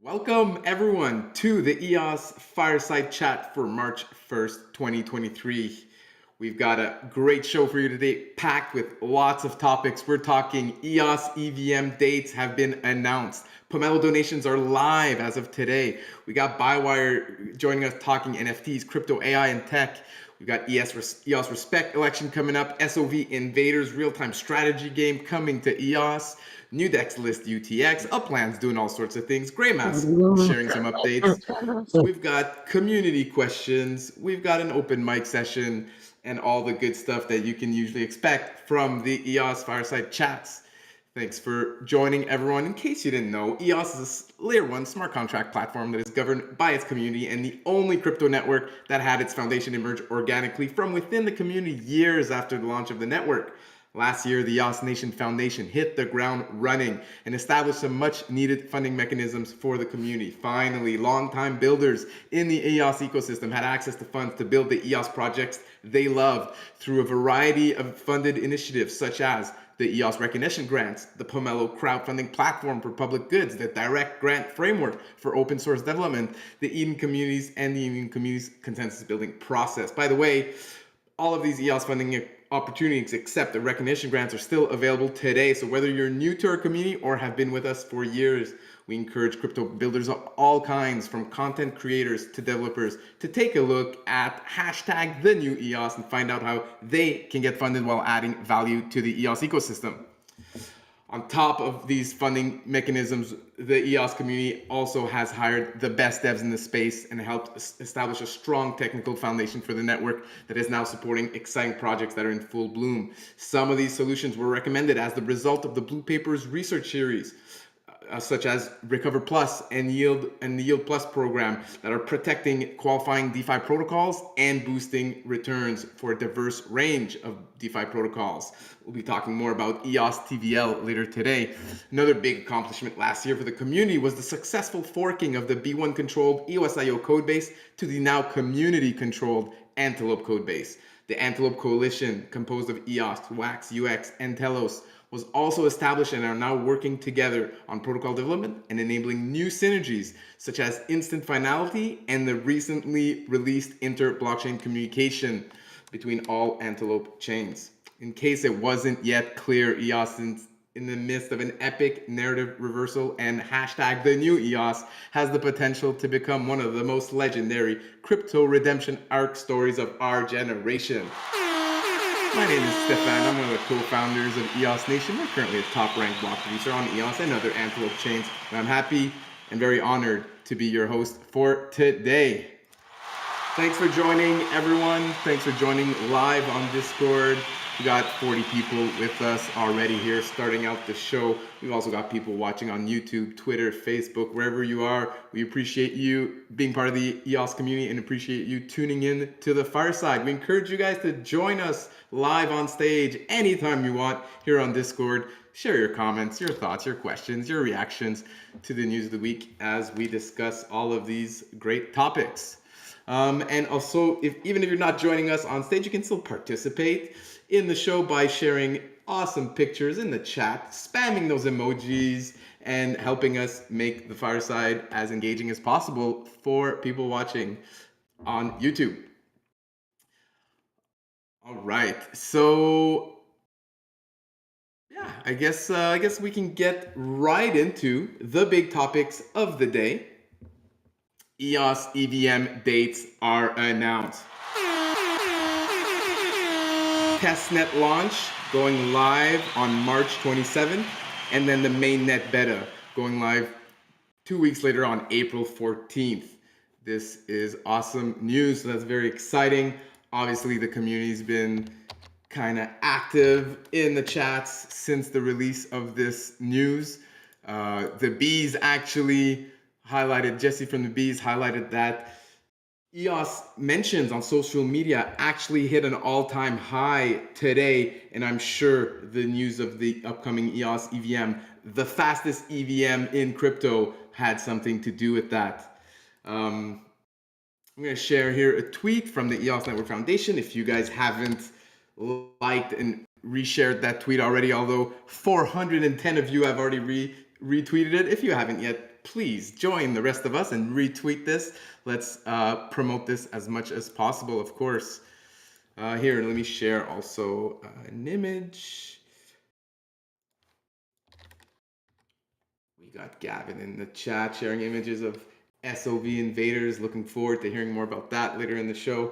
Welcome everyone to the EOS Fireside Chat for March 1st, 2023. We've got a great show for you today, packed with lots of topics. We're talking EOS EVM dates have been announced. Pomelo donations are live as of today. We got Bywire joining us talking NFTs, crypto, AI, and tech. We've got EOS Respect election coming up, SOV Invaders real-time strategy game coming to EOS, Newdex list UTX, Upland's doing all sorts of things, Greymass sharing some updates. We've got community questions, we've got an open mic session, and all the good stuff that you can usually expect from the EOS Fireside Chats. Thanks for joining, everyone. In case you didn't know, EOS is a Layer 1 smart contract platform that is governed by its community and the only crypto network that had its foundation emerge organically from within the community years after the launch of the network. Last year, the EOS Nation Foundation hit the ground running and established some much-needed funding mechanisms for the community. Finally, longtime builders in the EOS ecosystem had access to funds to build the EOS projects they loved through a variety of funded initiatives such as the EOS recognition grants, the Pomelo crowdfunding platform for public goods, the direct grant framework for open source development, the Eden communities, and the Eden communities consensus building process. By the way, all of these EOS funding opportunities except the recognition grants are still available today. So whether you're new to our community or have been with us for years, we encourage crypto builders of all kinds, from content creators to developers, to take a look at hashtag the new EOS and find out how they can get funded while adding value to the EOS ecosystem. On top of these funding mechanisms, the EOS community also has hired the best devs in the space and helped establish a strong technical foundation for the network that is now supporting exciting projects that are in full bloom. Some of these solutions were recommended as the result of the Blue Papers research series, such as Recover Plus and the Yield Plus program that are protecting qualifying DeFi protocols and boosting returns for a diverse range of DeFi protocols. We'll be talking more about EOS TVL later today. Another big accomplishment last year for the community was the successful forking of the B1 controlled EOSIO codebase to the now community controlled Antelope codebase. The Antelope Coalition, composed of EOS, Wax, UX, and Telos, was also established and are now working together on protocol development and enabling new synergies such as instant finality and the recently released inter-blockchain communication between all Antelope chains. In case it wasn't yet clear, EOS is in the midst of an epic narrative reversal, and hashtag the new EOS has the potential to become one of the most legendary crypto redemption arc stories of our generation. My name is Stephane. I'm one of the co-founders of EOS Nation. We're currently a top-ranked block producer on EOS and other Antelope chains, and I'm happy and very honored to be your host for today. Thanks for joining, everyone. Thanks for joining live on Discord. We got 40 people with us already here starting out the show. We've also got people watching on YouTube, Twitter, Facebook, wherever you are. We appreciate you being part of the EOS community and appreciate you tuning in to the Fireside. We encourage you guys to join us live on stage anytime you want here on Discord. Share your comments, your thoughts, your questions, your reactions to the news of the week as we discuss all of these great topics. And also, even if you're not joining us on stage, you can still participate in the show by sharing awesome pictures in the chat, spamming those emojis, and helping us make the Fireside as engaging as possible for people watching on YouTube. All right, so yeah, I guess we can get right into the big topics of the day. EOS EVM dates are announced. Testnet launch going live on March 27th, and then the mainnet beta going live 2 weeks later on April 14th. This is awesome news. So that's very exciting. Obviously, the community's been kind of active in the chats since the release of this news. The Bees actually highlighted, Jesse from the Bees highlighted that EOS mentions on social media actually hit an all-time high today, and I'm sure the news of the upcoming EOS EVM, the fastest EVM in crypto, had something to do with that. I'm going to share here a tweet from the EOS Network Foundation. If you guys haven't liked and reshared that tweet already, although 410 of you have already retweeted it. If you haven't yet, please join the rest of us and retweet this. Let's promote this as much as possible, of course. Here, let me share also an image. We got Gavin in the chat sharing images of SOV Invaders. Looking forward to hearing more about that later in the show.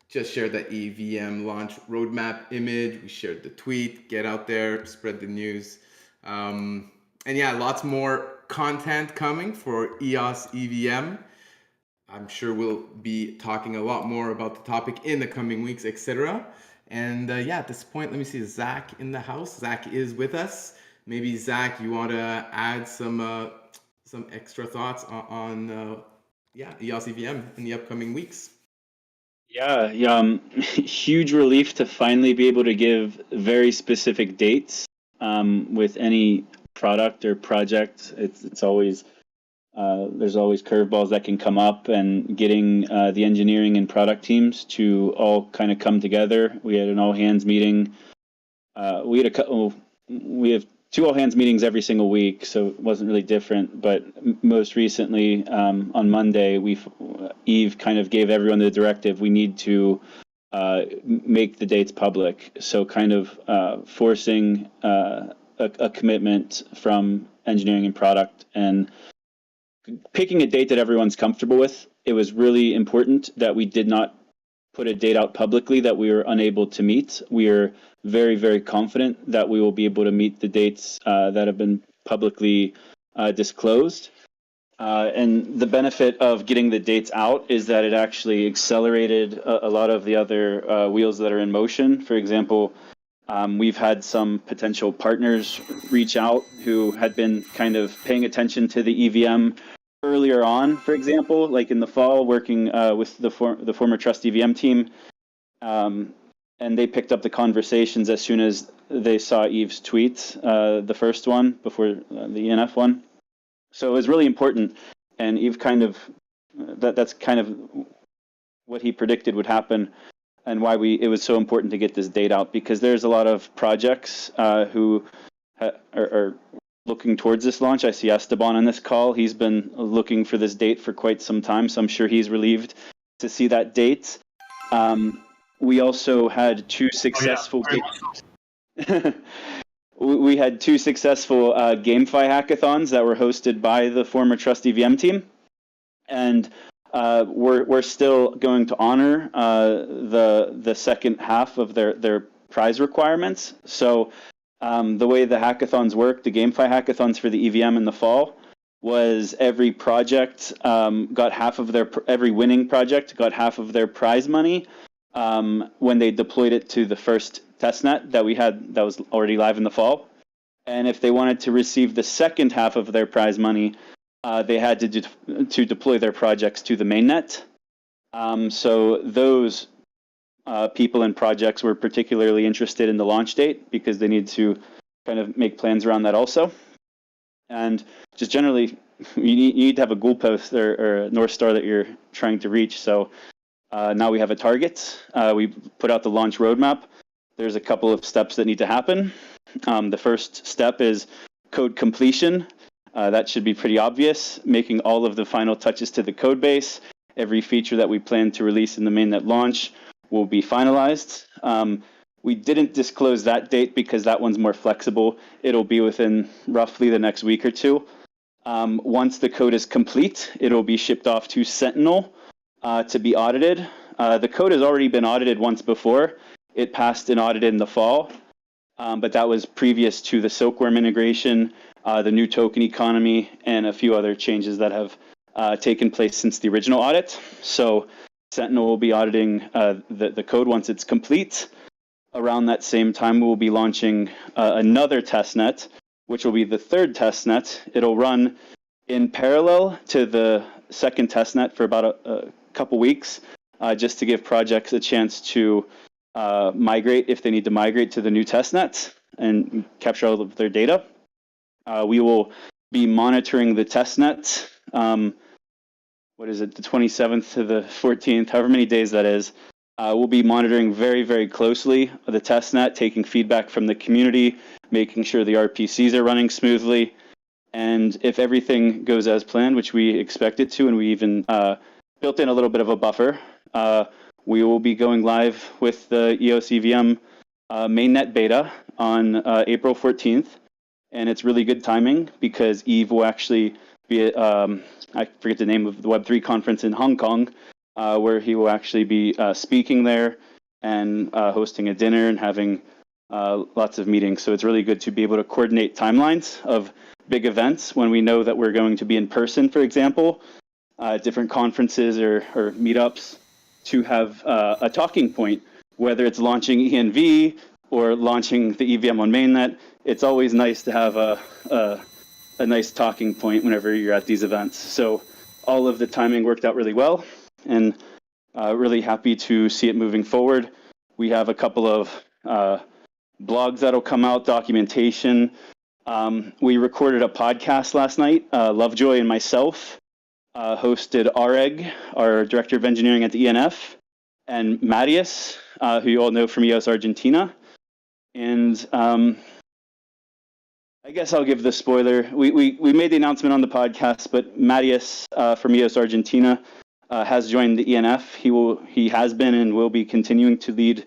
Just shared that EVM launch roadmap image. We shared the tweet. Get out there, spread the news. And yeah, lots more content coming for EOS EVM. I'm sure we'll be talking a lot more about the topic in the coming weeks, etc. And yeah, at this point, let me see Zack in the house. Zack is with us. Maybe Zack, you want to add some extra thoughts on yeah, EOS EVM in the upcoming weeks? Yeah, huge relief to finally be able to give very specific dates with any product or project. It's always there's always curveballs that can come up, and getting the engineering and product teams to all kind of come together. We had an all hands meeting. We have two all hands meetings every single week, so it wasn't really different. But most recently, on Monday, Eve kind of gave everyone the directive: we need to make the dates public. So kind of forcing a commitment from engineering and product, and picking a date that everyone's comfortable with. It was really important that we did not put a date out publicly that we were unable to meet. We are very, very confident that we will be able to meet the dates that have been publicly disclosed. And the benefit of getting the dates out is that it actually accelerated a lot of the other wheels that are in motion. For example, we've had some potential partners reach out who had been kind of paying attention to the EVM earlier on, for example, like in the fall, working with the former Trust EVM team. And they picked up the conversations as soon as they saw Eve's tweet, the first one before the ENF one. So it was really important. And Eve kind of, that's kind of what he predicted would happen, and why it was so important to get this date out, because there's a lot of projects who are looking towards this launch. I see Esteban on this call. He's been looking for this date for quite some time, so I'm sure he's relieved to see that date. We also had two successful we had two successful Gamefi hackathons that were hosted by the former Trust EVM team, and we're still going to honor the second half of their prize requirements. So the way the hackathons work, the Gamefi hackathons for the EVM in the fall, was every project got half of every winning project got half of their prize money when they deployed it to the first testnet that we had that was already live in the fall. And if they wanted to receive the second half of their prize money, they had to deploy their projects to the mainnet. So those people and projects were particularly interested in the launch date, because they need to kind of make plans around that also. And just generally, you need to have a goalpost or a North Star that you're trying to reach. So now we have a target. We put out the launch roadmap. There's a couple of steps that need to happen. The first step is code completion. That should be pretty obvious, making all of the final touches to the code base. Every feature that we plan to release in the mainnet launch will be finalized. We didn't disclose that date because that one's more flexible. It'll be within roughly the next week or two. Once the code is complete, it'll be shipped off to Sentinel to be audited. The code has already been audited once before. It passed an audit in the fall, but that was previous to the Silkworm integration, the new token economy, and a few other changes that have taken place since the original audit. So Sentinel will be auditing the code once it's complete. Around that same time, we will be launching another testnet, which will be the third testnet. It'll run in parallel to the second testnet for about a couple weeks, just to give projects a chance to migrate if they need to migrate to the new testnet and capture all of their data. We will be monitoring the testnet. What is it, the 27th to the 14th, however many days that is. We'll be monitoring very, very closely the testnet, taking feedback from the community, making sure the RPCs are running smoothly. And if everything goes as planned, which we expect it to, and we even built in a little bit of a buffer, we will be going live with the EOS EVM mainnet beta on April 14th. And it's really good timing because Eve will actually be at, I forget the name of the Web3 conference in Hong Kong, where he will actually be speaking there and hosting a dinner and having lots of meetings. So it's really good to be able to coordinate timelines of big events when we know that we're going to be in person, for example, different conferences or meetups, to have a talking point, whether it's launching ENV or launching the EVM on mainnet. It's always nice to have a nice talking point whenever you're at these events. So all of the timing worked out really well, and really happy to see it moving forward. We have a couple of blogs that'll come out, documentation. We recorded a podcast last night. Lovejoy and myself hosted Areg, our Director of Engineering at the ENF, and Mattias, who you all know from EOS Argentina. And I guess I'll give the spoiler. We made the announcement on the podcast, but Mattias from EOS Argentina has joined the ENF. He has been and will be continuing to lead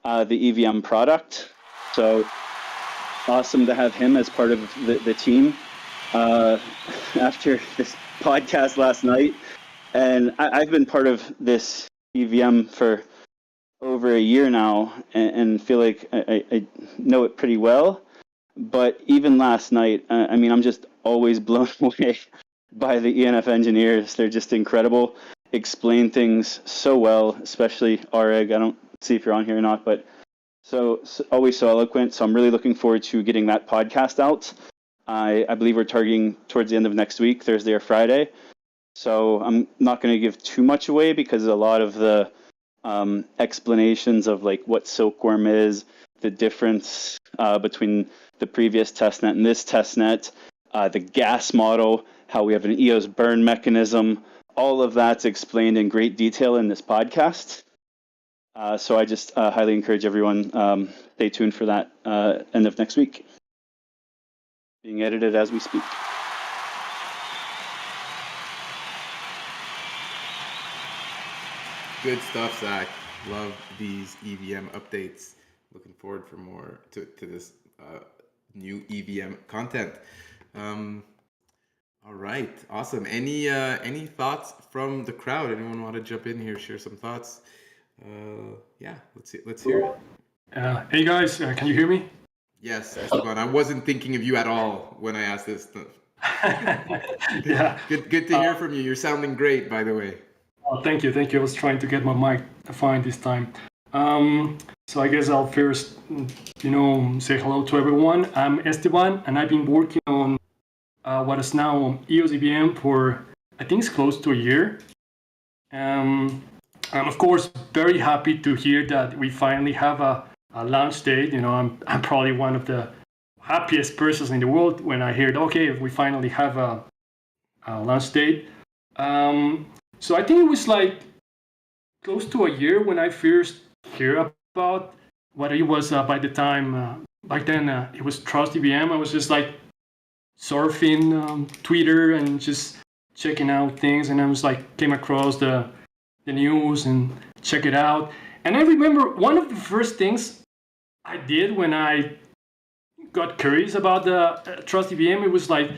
the EVM product. So awesome to have him as part of the team after this podcast last night. And I've been part of this EVM for over a year now, and feel like I know it pretty well. But even last night, I mean, I'm just always blown away by the ENF engineers. They're just incredible, explain things so well, especially Areg. I don't see if you're on here or not, but so always so eloquent. So I'm really looking forward to getting that podcast out. I believe we're targeting towards the end of next week, Thursday or Friday. So I'm not going to give too much away because a lot of the explanations of like what Silkworm is, the difference between the previous testnet and this testnet, the gas model, how we have an EOS burn mechanism, all of that's explained in great detail in this podcast. So I just highly encourage everyone, stay tuned for that end of next week. Being edited as we speak. Good stuff, Zach. Love these EVM updates. Looking forward for more to this new EVM content. All right, awesome. Any thoughts from the crowd? Anyone want to jump in here, share some thoughts? Yeah, let's hear it. Hey guys, can you hear me? Yes, Esteban. I wasn't thinking of you at all when I asked this stuff. Yeah. Good to hear from you. You're sounding great, by the way. Oh, thank you. I was trying to get my mic fine this time. So I guess I'll first, say hello to everyone. I'm Esteban, and I've been working on what is now EOS EVM for, I think it's close to a year. I'm of course very happy to hear that we finally have a launch date. I'm probably one of the happiest persons in the world when I heard, okay, we finally have a launch date. So I think it was like close to a year when I first heard about what it was. By the time back then it was Trust EVM. I was just like surfing Twitter and just checking out things, and I was like came across the news and check it out. And I remember one of the first things I did when I got curious about the Trust EVM, it was like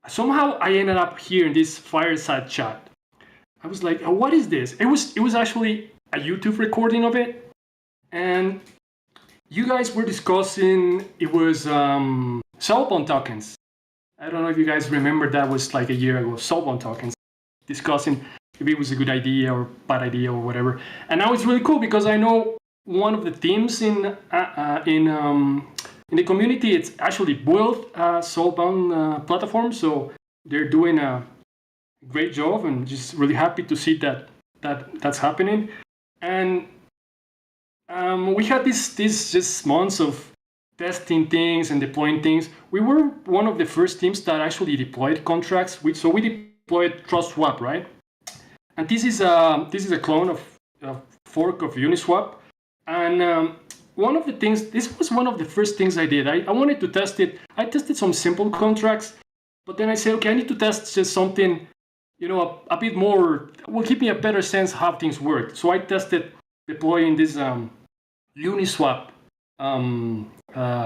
somehow I ended up here in this Fireside Chat. I was like, oh, what is this? It was actually a YouTube recording of it, and you guys were discussing, it was cellphone tokens. I don't know if you guys remember, that was like a year ago, cellphone tokens, discussing if it was a good idea or bad idea or whatever. And now it's really cool because I know one of the teams in the community, it's actually built a cellphone platform, so they're doing a great job, and just really happy to see that's happening. And we had this just months of testing things and deploying things. We were one of the first teams that actually deployed contracts. So we deployed Trust Swap, right? And this is a clone of a fork of Uniswap. And one of the things, this was one of the first things I did. I wanted to test it. I tested some simple contracts, But then I say, okay, I need to test just something, a bit more, will give me a better sense how things work. So I tested deploying this Uniswap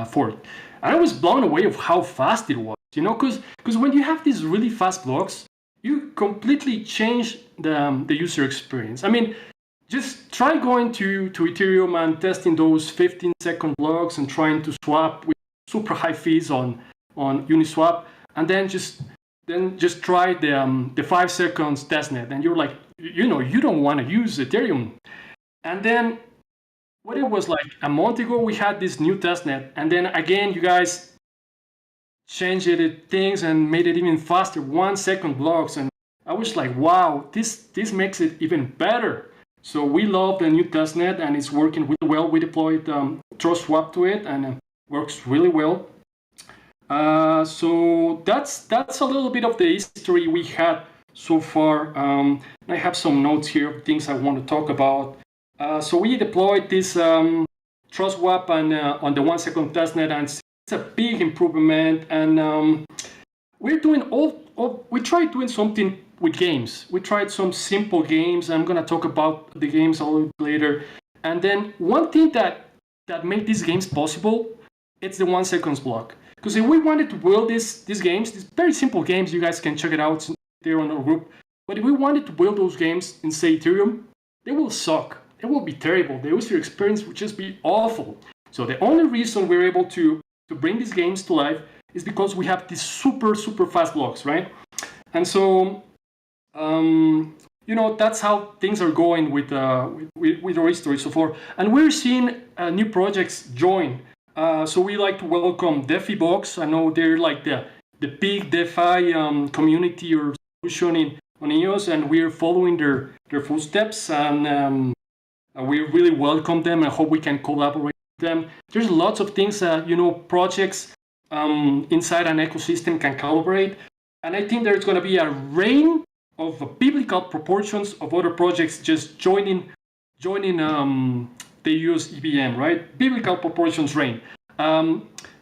fork. And I was blown away of how fast it was, because when you have these really fast blocks, you completely change the user experience. I mean, just try going to Ethereum and testing those 15-second blocks and trying to swap with super high fees on Uniswap, and then just try the 5 seconds testnet, and you're like, you don't want to use Ethereum. And then what it was like a month ago, we had this new testnet, and then again, you guys changed things and made it even faster, 1 second blocks, and I was like, wow, this makes it even better. So we love the new testnet, and it's working really well. We deployed Trust Swap to it, and it works really well. So that's a little bit of the history we had so far. I have some notes here of things I want to talk about. So we deployed this Trust Swap on the 1 second testnet, and it's a big improvement. And we're doing we tried doing something with games. We tried some simple games. I'm gonna talk about the games a little bit later. And then one thing that made these games possible, it's the 1 seconds block. Because if we wanted to build these games, these very simple games, you guys can check it out there on our group. But if we wanted to build those games in, say, Ethereum, they will suck. They will be terrible. The user experience would just be awful. So the only reason we're able to bring these games to life is because we have these super, super fast blocks, right? And so, that's how things are going with our history so far. And we're seeing new projects join. So we like to welcome DeFi-Box. I know they're like the big DeFi community or solution on EOS, and we're following their footsteps. And we really welcome them. I hope we can collaborate with them. There's lots of things, projects inside an ecosystem can collaborate. And I think there's going to be a rain of biblical proportions of other projects just joining the EOS EVM, right? Biblical proportions reign.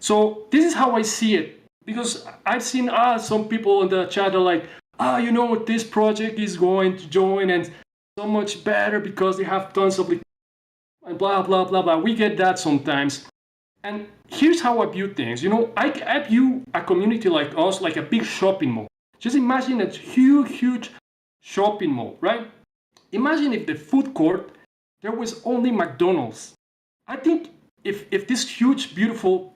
So this is how I see it, because I've seen some people in the chat are like, this project is going to join and so much better because they have tons of and blah, blah, blah, blah. We get that sometimes. And here's how I view things. I view a community like us like a big shopping mall. Just imagine a huge, huge shopping mall, right? Imagine if the food court, there was only McDonald's. I think if this huge, beautiful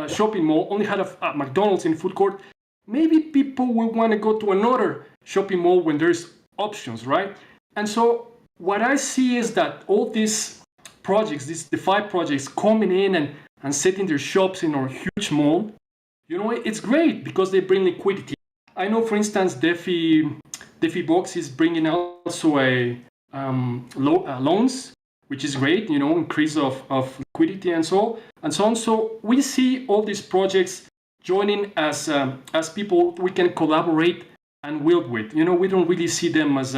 shopping mall only had a McDonald's in food court, maybe people would want to go to another shopping mall when there's options, right? And so what I see is that all these projects, these DeFi projects coming in and setting their shops in our huge mall, it's great because they bring liquidity. I know, for instance, DeFi-Box is bringing also loans, which is great, increase of liquidity and so on. So we see all these projects joining as people we can collaborate and build with. We don't really see them as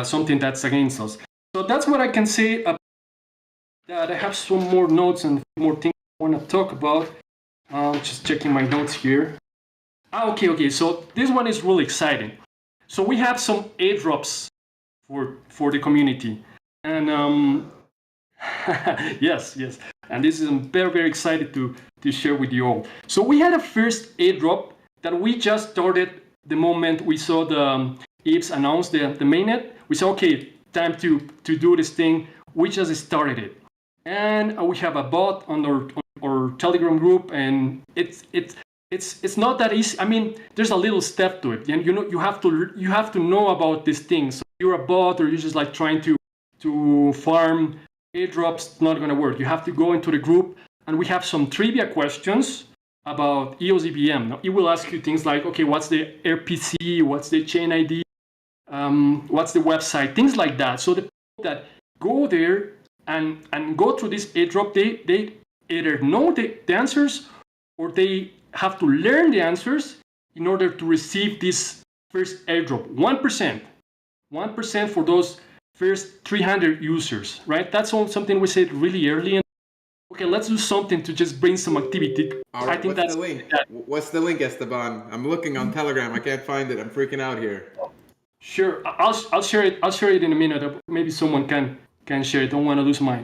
something that's against us. So that's what I can say. That I have some more notes and more things I want to talk about. Just checking my notes here. Okay. So this one is really exciting. So we have some airdrops for the community, and yes, and this is I'm very, very excited to share with you all. So we had a first airdrop that we just started the moment we saw the EOS announce the mainnet. We said, okay, time to do this thing. We just started it, and we have a bot on our Telegram group, and it's not that easy. I mean, there's a little step to it, and you have to know about these things. So you're a bot, or you're just like trying to farm airdrops. It's not going to work. You have to go into the group, and we have some trivia questions about EOS EVM. Now, it will ask you things like, okay, what's the RPC? What's the chain ID? What's the website? Things like that. So the people that go there and go through this airdrop, they either know the answers or they have to learn the answers in order to receive this first airdrop. 1% for those first 300 users, right? That's something we said really early. okay, let's do something to just bring some activity. All right, I think what's the link? What's the link, Esteban? I'm looking on Telegram. I can't find it. I'm freaking out here. Sure, I'll share it. I'll share it in a minute. Maybe someone can share it. Don't want to lose my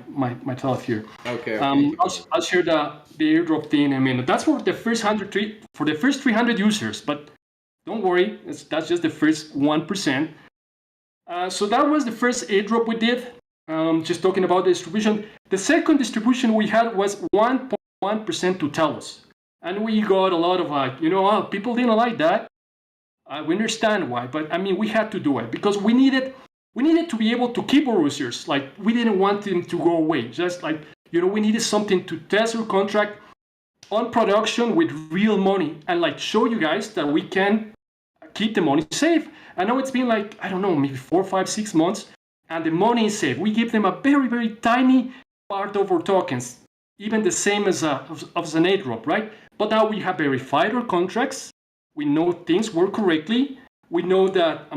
thought here. Okay. I'll share the airdrop thing in a minute. That's for the first 300 users, but don't worry, that's just the first 1%. So that was the first airdrop we did. Just talking about the distribution. The second distribution we had was 1.1% to Telos, and we got a lot of people didn't like that. We understand why, but I mean we had to do it because we needed to be able to keep our users. Like we didn't want them to go away. Just like we needed something to test our contract on production with real money and like show you guys that we can keep the money safe. I know it's been like, I don't know, maybe 4, 5, 6 months, and the money is safe. We give them a very, very tiny part of our tokens, even the same as an airdrop, right? But now we have verified our contracts. We know things work correctly. We know that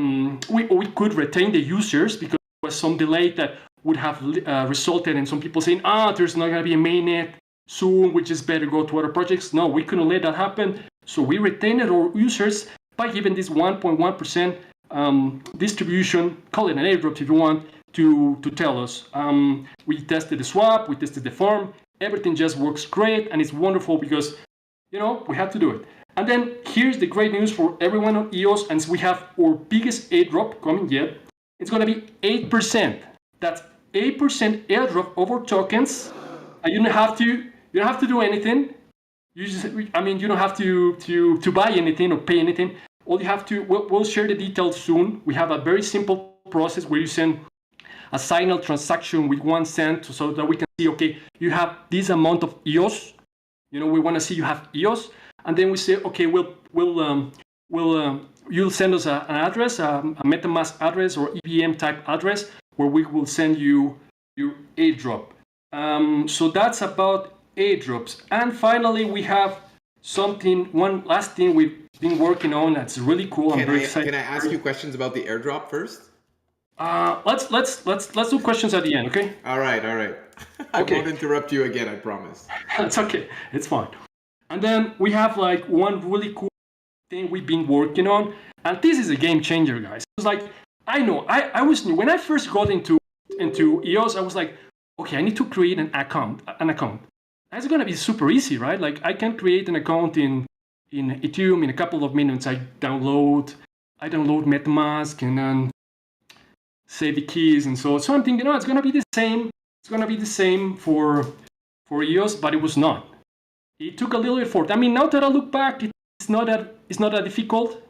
we could retain the users because there was some delay that would have resulted in some people saying, there's not going to be a mainnet soon, we just better go to other projects. No, we couldn't let that happen. So we retained our users by giving this 1.1% distribution, call it an airdrop if you want, to Telos. We tested the swap, we tested the farm, everything just works great, and it's wonderful because, we have to do it. And then here's the great news for everyone on EOS, and we have our biggest airdrop coming yet. It's going to be 8%. That's 8% airdrop of our tokens, and you don't have to do anything. You don't have to buy anything or pay anything. All you have to, we'll share the details soon. We have a very simple process where you send a signal transaction with 1 cent so that we can see, okay, you have this amount of EOS. We want to see you have EOS. And then we say, okay, you'll send us an address, a MetaMask address or EVM type address where we will send you your airdrop. So that's about airdrops. And finally, we have one last thing we've been working on that's really cool. I'm very excited. Can I ask you questions about the airdrop first? Let's do questions at the end, okay? All right. I won't interrupt you again, I promise. That's okay. It's fine. And then we have like one really cool thing we've been working on, and this is a game changer, guys. It's like I know I was new when I first got into EOS. I was like, okay, I need to create an account. That's gonna be super easy, right? Like I can create an account in Ethereum in a couple of minutes. I download MetaMask and then save the keys and so I'm thinking, it's gonna be the same. It's gonna be the same for EOS, but it was not. It took a little effort. I mean, now that I look back, it's not that difficult.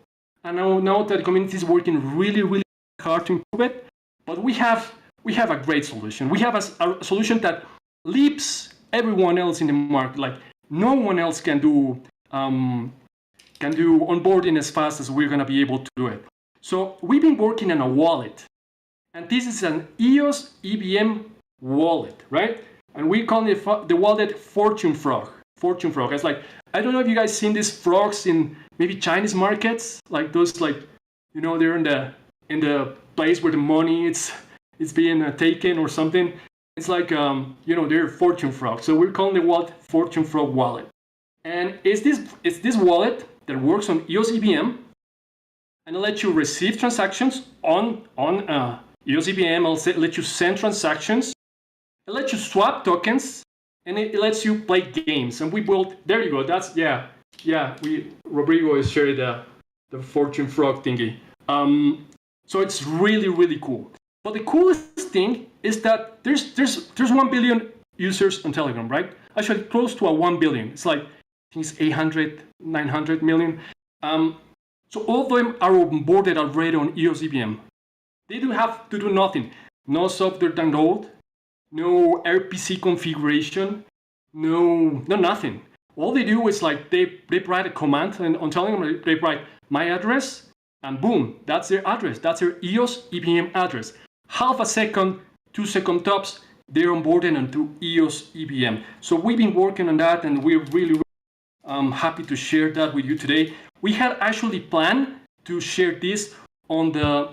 And now that the community is working really, really hard to improve it. But we have a great solution. We have a solution that leaps everyone else in the market. Like no one else can do onboarding as fast as we're gonna be able to do it. So we've been working on a wallet, and this is an EOS EVM wallet, right? And we call it the wallet Fortune Frog. It's like, I don't know if you guys seen these frogs in maybe Chinese markets, like those, like, they're in the place where the money it's being taken or something. It's like, they're Fortune Frog. So we're calling the wallet Fortune Frog wallet. And it's this wallet that works on EOS EVM, and it lets you receive transactions on EOS EVM. I'll let you send transactions. It lets you swap tokens. And it lets you play games. And we built, there you go, that's, Rodrigo is sharing the Fortune Frog thingy. So it's really, really cool. But the coolest thing is that there's 1 billion users on Telegram, right? Actually, close to 1 billion. It's like, I think it's 800, 900 million. So all of them are onboarded already on EOS EVM. They do have to do nothing. No software download. No RPC configuration, no nothing. All they do is like they write a command, and on Telegram they write my address, and boom, that's their address. That's their EOS EVM address. Half a second, 2 second tops, they're onboarded onto EOS EVM. So we've been working on that, and we're really happy to share that with you today. We had actually planned to share this on the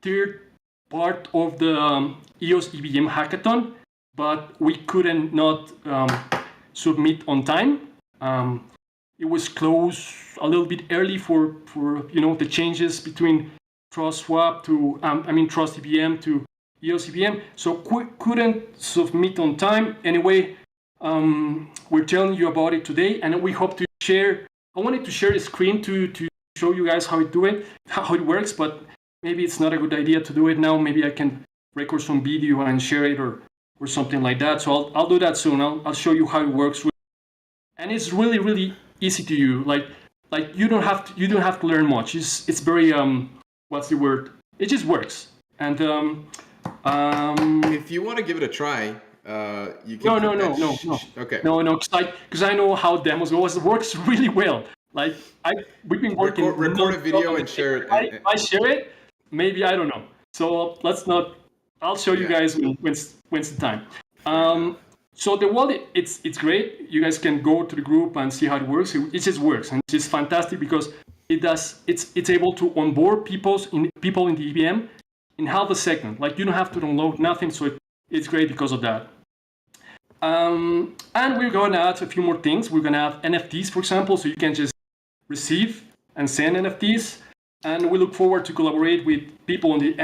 third part of the EOS EVM hackathon, but we couldn't not submit on time. It was closed a little bit early for the changes between Trust Swap to Trust EVM to EOS EVM, so couldn't submit on time. Anyway, we're telling you about it today, and we hope to share. I wanted to share the screen to show you guys how it works, but maybe it's not a good idea to do it now. Maybe I can record some video and share it or something like that. So I'll do that soon. I'll show you how it works, and it's really, really easy to use. Like you don't have to learn much. It's very what's the word? It just works. And if you want to give it a try, you can. No. Okay. No, because I know how demos go. It works really well. Like we've been working. Record a video and share it. I share it. Maybe I don't know. So let's not. I'll show you guys when's the time. So the wallet, it's great. You guys can go to the group and see how it works. It just works, and it's just fantastic because it's able to onboard people in the EVM in half a second. Like you don't have to download nothing, so it's great because of that. And we're going to add a few more things. We're going to have NFTs, for example, so you can just receive and send NFTs. And we look forward to collaborate with people doing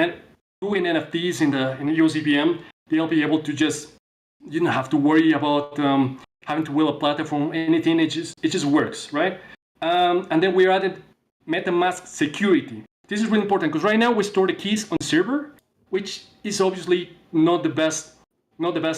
NFTs in the EOS EVM. They'll be able to just, you don't have to worry about having to build a platform, anything. It just works, right? And then we added MetaMask security. This is really important because right now we store the keys on server, which is obviously not the best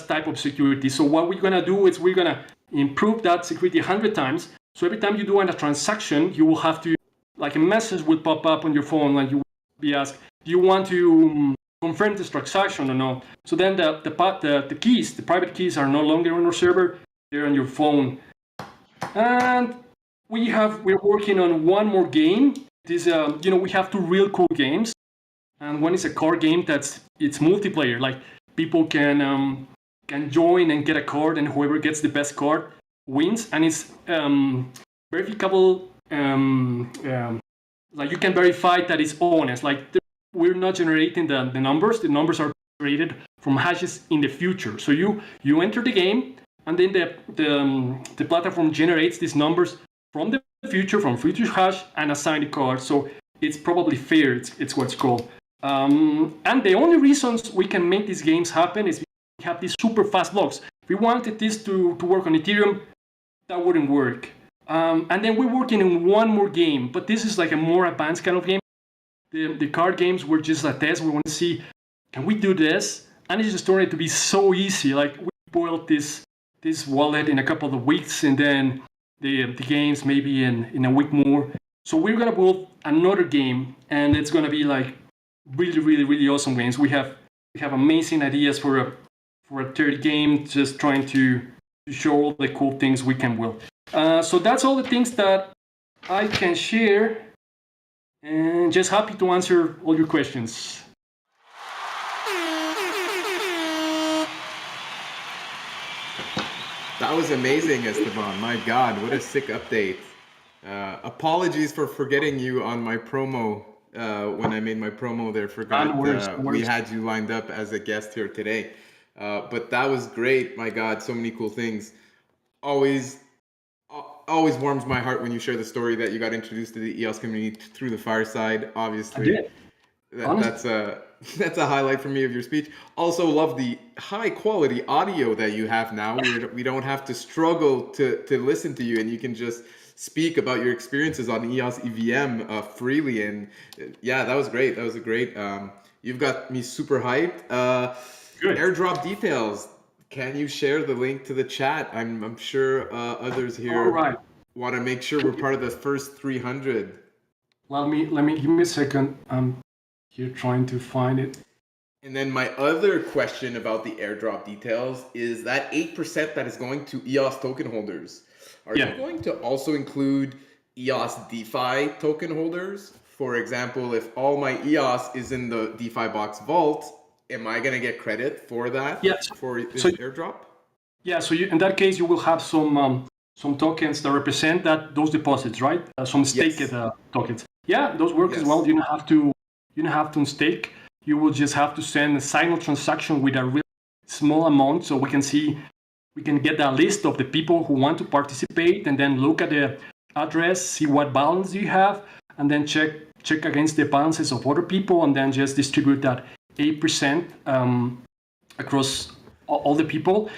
type of security. So what we're gonna do is we're gonna improve that security 100 times. So every time you do a transaction, you will have to, like a message will pop up on your phone and you will be asked, do you want to confirm this transaction or no? So then the keys, the private keys are no longer on our server, they're on your phone. And we're working on one more game. This, we have two real cool games. And one is a card game it's multiplayer. Like people can join and get a card, and whoever gets the best card wins. And it's verifiable. Like you can verify that it's honest. Like we're not generating the numbers. The numbers are generated from hashes in the future. So you enter the game, and then the platform generates these numbers from the future, from future hash, and assign the card. So it's probably fair. It's what's called. And the only reasons we can make these games happen is we have these super fast blocks. If we wanted this to work on Ethereum, that wouldn't work. And then we're working on one more game, but this is like a more advanced kind of game. The card games were just a test. We want to see, can we do this? And it's just started to be so easy. Like we built this wallet in a couple of weeks, and then the games maybe in a week more. So we're gonna build another game, and it's gonna be like really, really, really awesome games. We have amazing ideas for a third game, just trying to show all the cool things we can build. So that's all the things that I can share, and just happy to answer all your questions. That was amazing, Esteban. My God, what a sick update. Apologies for forgetting you on my promo. When I made my promo there, forgot we had you lined up as a guest here today. But that was great. My God, so many cool things. Always warms my heart when you share the story that you got introduced to the EOS community through the Fireside. Obviously, I did. That's a highlight for me of your speech. Also, love the high quality audio that you have now. We don't have to struggle to listen to you, and you can just speak about your experiences on EOS EVM freely. And yeah, that was great. That was a great. You've got me super hyped. Good. Airdrop details. Can you share the link to the chat? I'm sure others here want to make sure we're part of the first 300. Let me give me a second. I'm here trying to find it. And then my other question about the airdrop details is that 8% that is going to EOS token holders. Are you going to also include EOS DeFi token holders? For example, if all my EOS is in the DeFi box vault, am I going to get credit for that? Yes. For this airdrop? Yeah. So in that case, you will have some tokens that represent those deposits, right? Some staked tokens. Yeah, those work as well. You don't have to stake. You will just have to send a signal transaction with a real small amount, so we can get a list of the people who want to participate, and then look at the address, see what balance you have, and then check against the balances of other people, and then just distribute that 8% across all the people.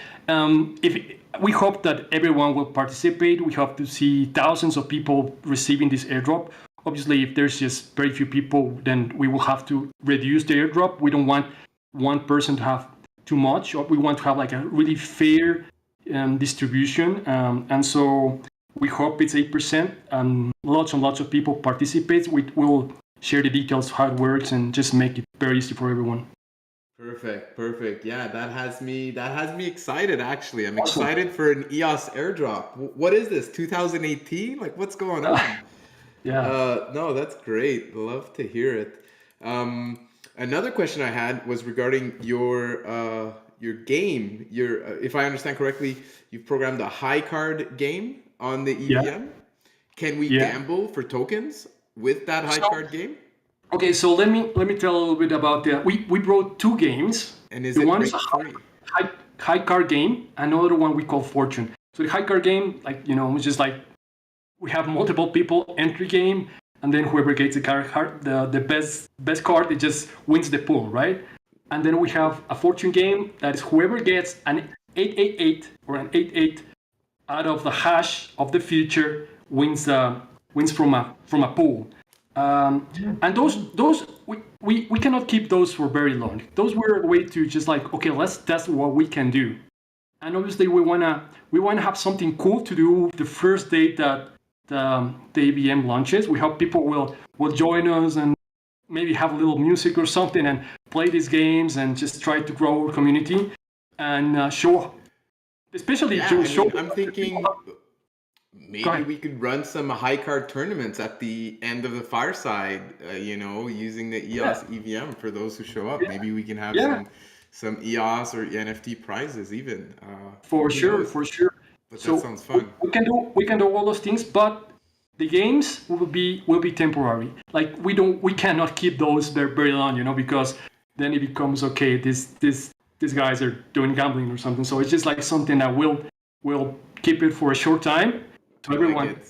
We hope that everyone will participate. We hope to see thousands of people receiving this airdrop. Obviously, if there's just very few people, then we will have to reduce the airdrop. We don't want one person to have too much. We want to have like a really fair distribution. And so we hope it's 8%. Lots and lots of people participate. We will share the details of how it works and just make it very easy for everyone. Perfect. Yeah, that has me excited, actually. I'm excited for an EOS airdrop. What is this, 2018? Like, what's going on? Yeah. No, that's great. Love to hear it. Another question I had was regarding your game. If I understand correctly, you've programmed a high card game on the EVM. Yeah. Can we gamble for tokens with that high card game? Okay, so let me tell a little bit about that. We brought two games. And is the it one is a free? high card game. Another one we call Fortune. So the high card game, like, it's just like we have multiple people entry game, and then whoever gets the best card, it just wins the pool, right? And then we have a Fortune game that is whoever gets an 888 or an 88 out of the hash of the future wins from a pool. And those we cannot keep those for very long. Those were a way to just like, okay, let's test what we can do. And obviously we wanna have something cool to do the first day that the EVM launches. We hope people will join us and maybe have a little music or something and play these games and just try to grow our community and show, especially show. I'm thinking maybe we could run some high card tournaments at the end of the Fireside, using the EOS EVM for those who show up. Yeah. Maybe we can have some EOS or NFT prizes even. For sure. But that sounds fun. We can do all those things, but the games will be temporary. Like we cannot keep those very long, because then it becomes okay. These guys are doing gambling or something. So it's just like something that we'll keep it for a short time. To everyone,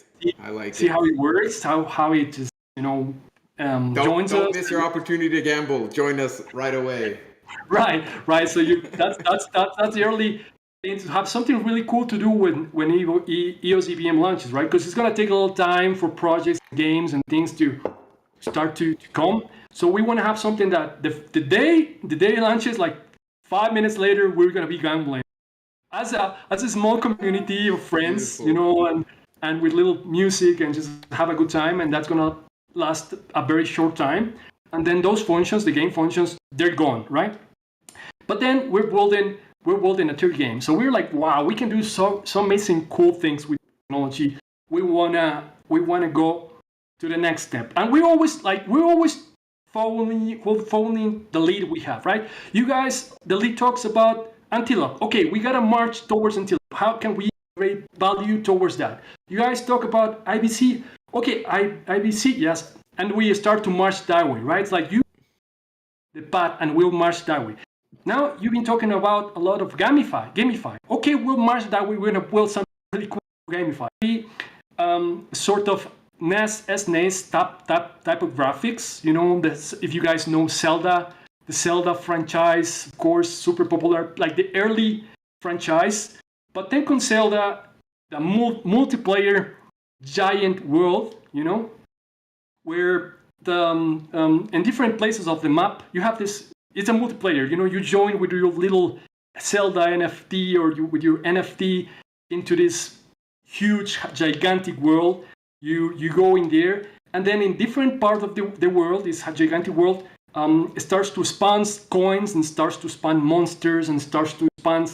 see how it works, how it just joins us. Don't miss your opportunity to gamble. Join us right away. Right. So that's the early thing, to have something really cool to do when EOS EVM launches, right? Because it's gonna take a little time for projects, games, and things to start to come. So we want to have something that the day it launches, like 5 minutes later, we're gonna be gambling as a small community of friends, Beautiful. And with little music and just have a good time, and that's gonna last a very short time. And then those functions, the game functions, they're gone, right? But then we're building a third game. So we're like, wow, we can do so amazing cool things with technology. We wanna go to the next step. And we're always following the lead we have, right? You guys, the lead talks about Antelope. Okay, we gotta march towards Antelope. How can we create value towards that? You guys talk about IBC. Okay, IBC, yes. And we start to march that way, right? It's like the path, and we'll march that way. Now you've been talking about a lot of Gamefi. Okay, we'll march that way. We're gonna build something really cool for Gamefi. Sort of SNES type of graphics. If you guys know Zelda, the Zelda franchise, of course, super popular, like the early franchise. But then on Zelda, the multiplayer giant world, where in different places of the map, you have this. It's a multiplayer. You join with your little Zelda NFT or with your NFT into this huge, gigantic world. You go in there, and then in different parts of the world, this gigantic world, it starts to spawn coins and starts to spawn monsters and starts to spawn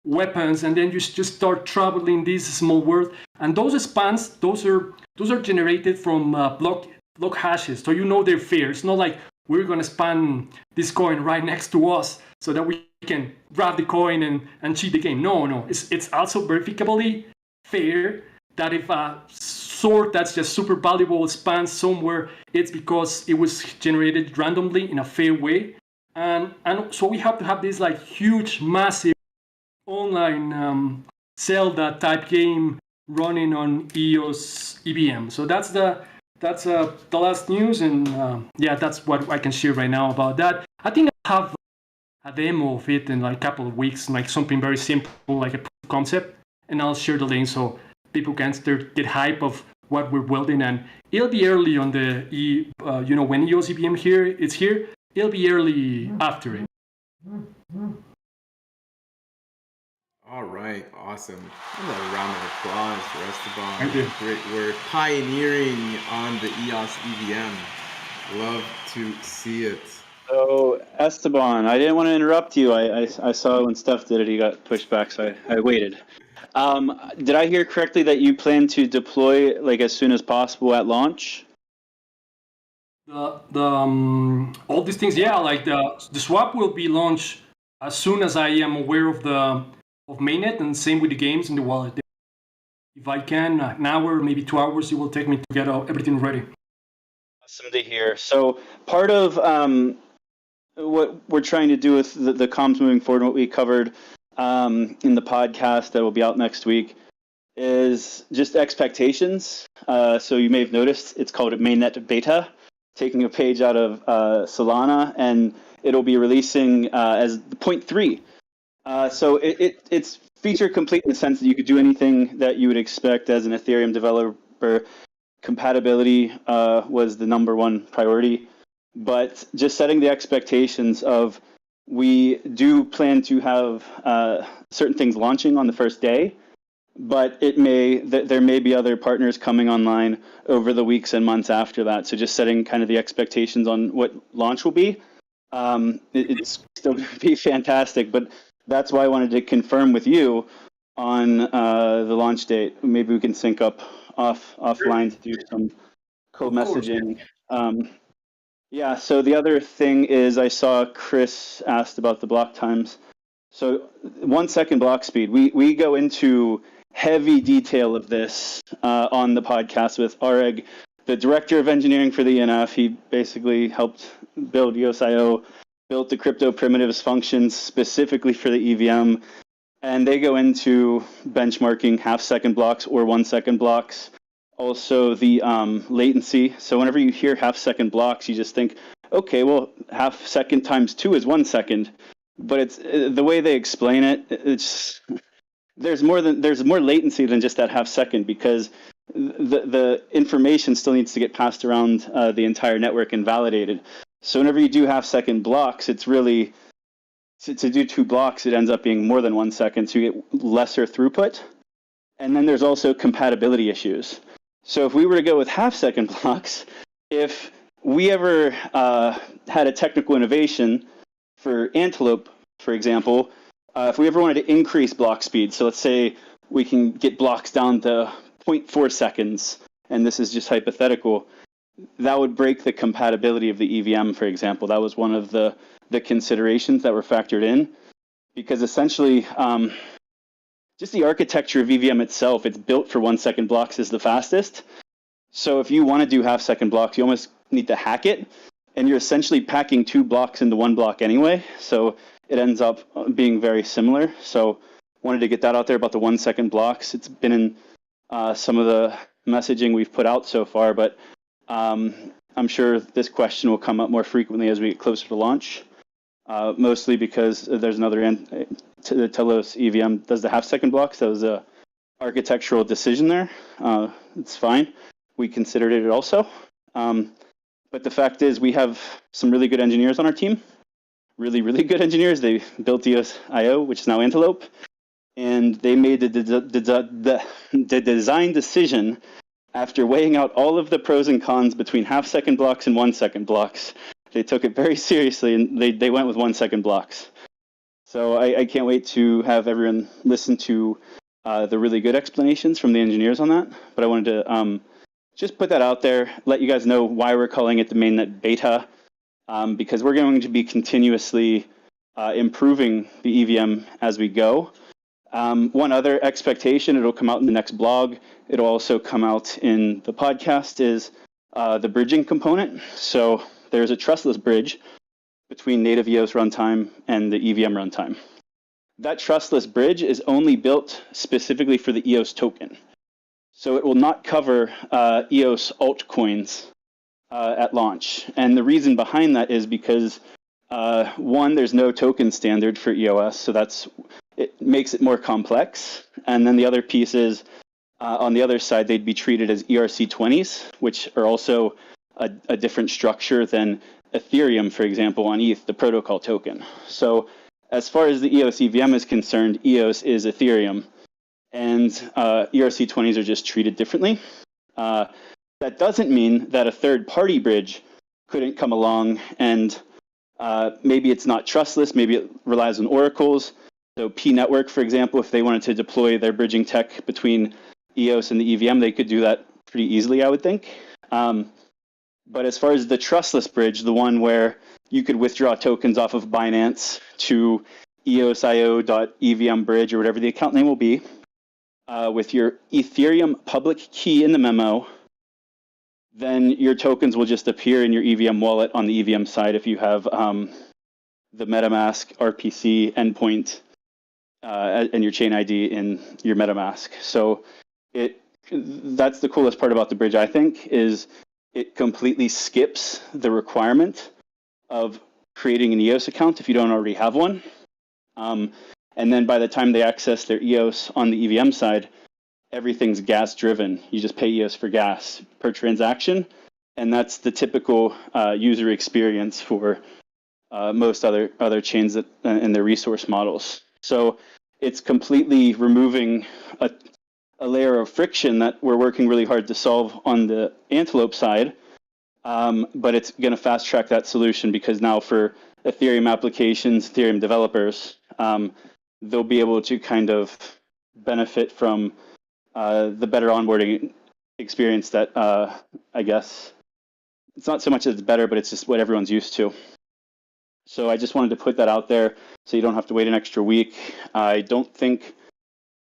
weapons, and then you just start traveling this small world. And those spans, those are generated from block hashes, so they're fair. It's not like we're gonna spam this coin right next to us so that we can grab the coin and cheat the game. No. It's also verifiably fair that if a sword that's just super valuable spans somewhere, it's because it was generated randomly in a fair way. And so we have to have this like huge, massive online Zelda type game running on EOS EVM. So that's the last news, and yeah, that's what I can share right now about that. I think I have a demo of it in like a couple of weeks, like something very simple, like a proof of concept, and I'll share the link so people can start get hype of what we're building. And it'll be early on the when EOS EVM it's here, it'll be early after it. All right, awesome. Another round of applause for Esteban. Thank you. Great work. Pioneering on the EOS EVM. Love to see it. So Esteban, I didn't want to interrupt you. I saw when Steph did it, he got pushed back, so I waited. Did I hear correctly that you plan to deploy like as soon as possible at launch? All these things, yeah, like the swap will be launched as soon as I am aware of mainnet, and same with the games in the wallet. If I can, an hour, maybe 2 hours, it will take me to get everything ready. Awesome to hear. So part of what we're trying to do with the comms moving forward, what we covered in the podcast that will be out next week, is just expectations. So you may have noticed it's called mainnet beta, taking a page out of Solana, and it'll be releasing as 0.3. So it's feature complete in the sense that you could do anything that you would expect as an Ethereum developer. Compatibility was the number one priority, but just setting the expectations of we do plan to have certain things launching on the first day, but there may be other partners coming online over the weeks and months after that. So just setting kind of the expectations on what launch will be. It's still going to be fantastic, but that's why I wanted to confirm with you on the launch date. Maybe we can sync up offline to do some co-messaging. Yeah, so the other thing is I saw Chris asked about the block times. So 1 second block speed. We go into heavy detail of this on the podcast with Areg, the director of engineering for the ENF. He basically helped build EOSIO, built the crypto primitives functions specifically for the EVM. And they go into benchmarking half-second blocks or 1 second blocks. Also the latency. So whenever you hear half-second blocks, you just think, okay, well, half second times 2 is 1 second. But it's the way they explain it. It's there's more latency than just that half second, because the information still needs to get passed around the entire network and validated. So whenever you do half-second blocks, it's really to do 2 blocks, it ends up being more than 1 second, so you get lesser throughput. And then there's also compatibility issues. So if we were to go with half-second blocks, if we ever had a technical innovation for Antelope, for example, if we ever wanted to increase block speed, so let's say we can get blocks down to 0.4 seconds, and this is just hypothetical, that would break the compatibility of the EVM, for example. That was one of the considerations that were factored in, because essentially just the architecture of EVM itself, it's built for 1 second blocks is the fastest. So if you want to do half-second blocks, you almost need to hack it, and you're essentially packing 2 blocks into 1 block anyway. So it ends up being very similar. So wanted to get that out there about the 1 second blocks. It's been in some of the messaging we've put out so far, but I'm sure this question will come up more frequently as we get closer to launch, mostly because there's another the Telos EVM does the half-second blocks. That was a architectural decision there. It's fine. We considered it also. But the fact is we have some really good engineers on our team, really, really good engineers. They built EOSIO, which is now Antelope, and they made the design decision after weighing out all of the pros and cons between half-second blocks and 1 second blocks. They took it very seriously, and they went with 1 second blocks. So I can't wait to have everyone listen to the really good explanations from the engineers on that. But I wanted to just put that out there, let you guys know why we're calling it the mainnet beta, because we're going to be continuously improving the EVM as we go. One other expectation, it'll come out in the next blog, it'll also come out in the podcast, is the bridging component. So there's a trustless bridge between native EOS runtime and the EVM runtime. That trustless bridge is only built specifically for the EOS token. So it will not cover EOS altcoins at launch. And the reason behind that is because, one, there's no token standard for EOS, so it makes it more complex. And then the other piece is, on the other side, they'd be treated as ERC20s, which are also a different structure than Ethereum, for example, on ETH, the protocol token. So as far as the EOS EVM is concerned, EOS is Ethereum, and ERC20s are just treated differently. That doesn't mean that a third-party bridge couldn't come along and maybe it's not trustless, maybe it relies on oracles. So P Network, for example, if they wanted to deploy their bridging tech between EOS and the EVM, they could do that pretty easily, I would think. But as far as the trustless bridge, the one where you could withdraw tokens off of Binance to EOSIO.EVM bridge or whatever the account name will be, with your Ethereum public key in the memo, then your tokens will just appear in your EVM wallet on the EVM side if you have the MetaMask RPC endpoint and your chain ID in your MetaMask. So that's the coolest part about the bridge, I think, is it completely skips the requirement of creating an EOS account if you don't already have one. And then by the time they access their EOS on the EVM side, everything's gas driven. You just pay EOS for gas per transaction. And that's the typical user experience for most other chains and their resource models. So it's completely removing a layer of friction that we're working really hard to solve on the Antelope side. But it's going to fast track that solution because now for Ethereum applications, Ethereum developers, they'll be able to kind of benefit from the better onboarding experience that I guess it's not so much that it's better, but it's just what everyone's used to. So I just wanted to put that out there so you don't have to wait an extra week. I don't think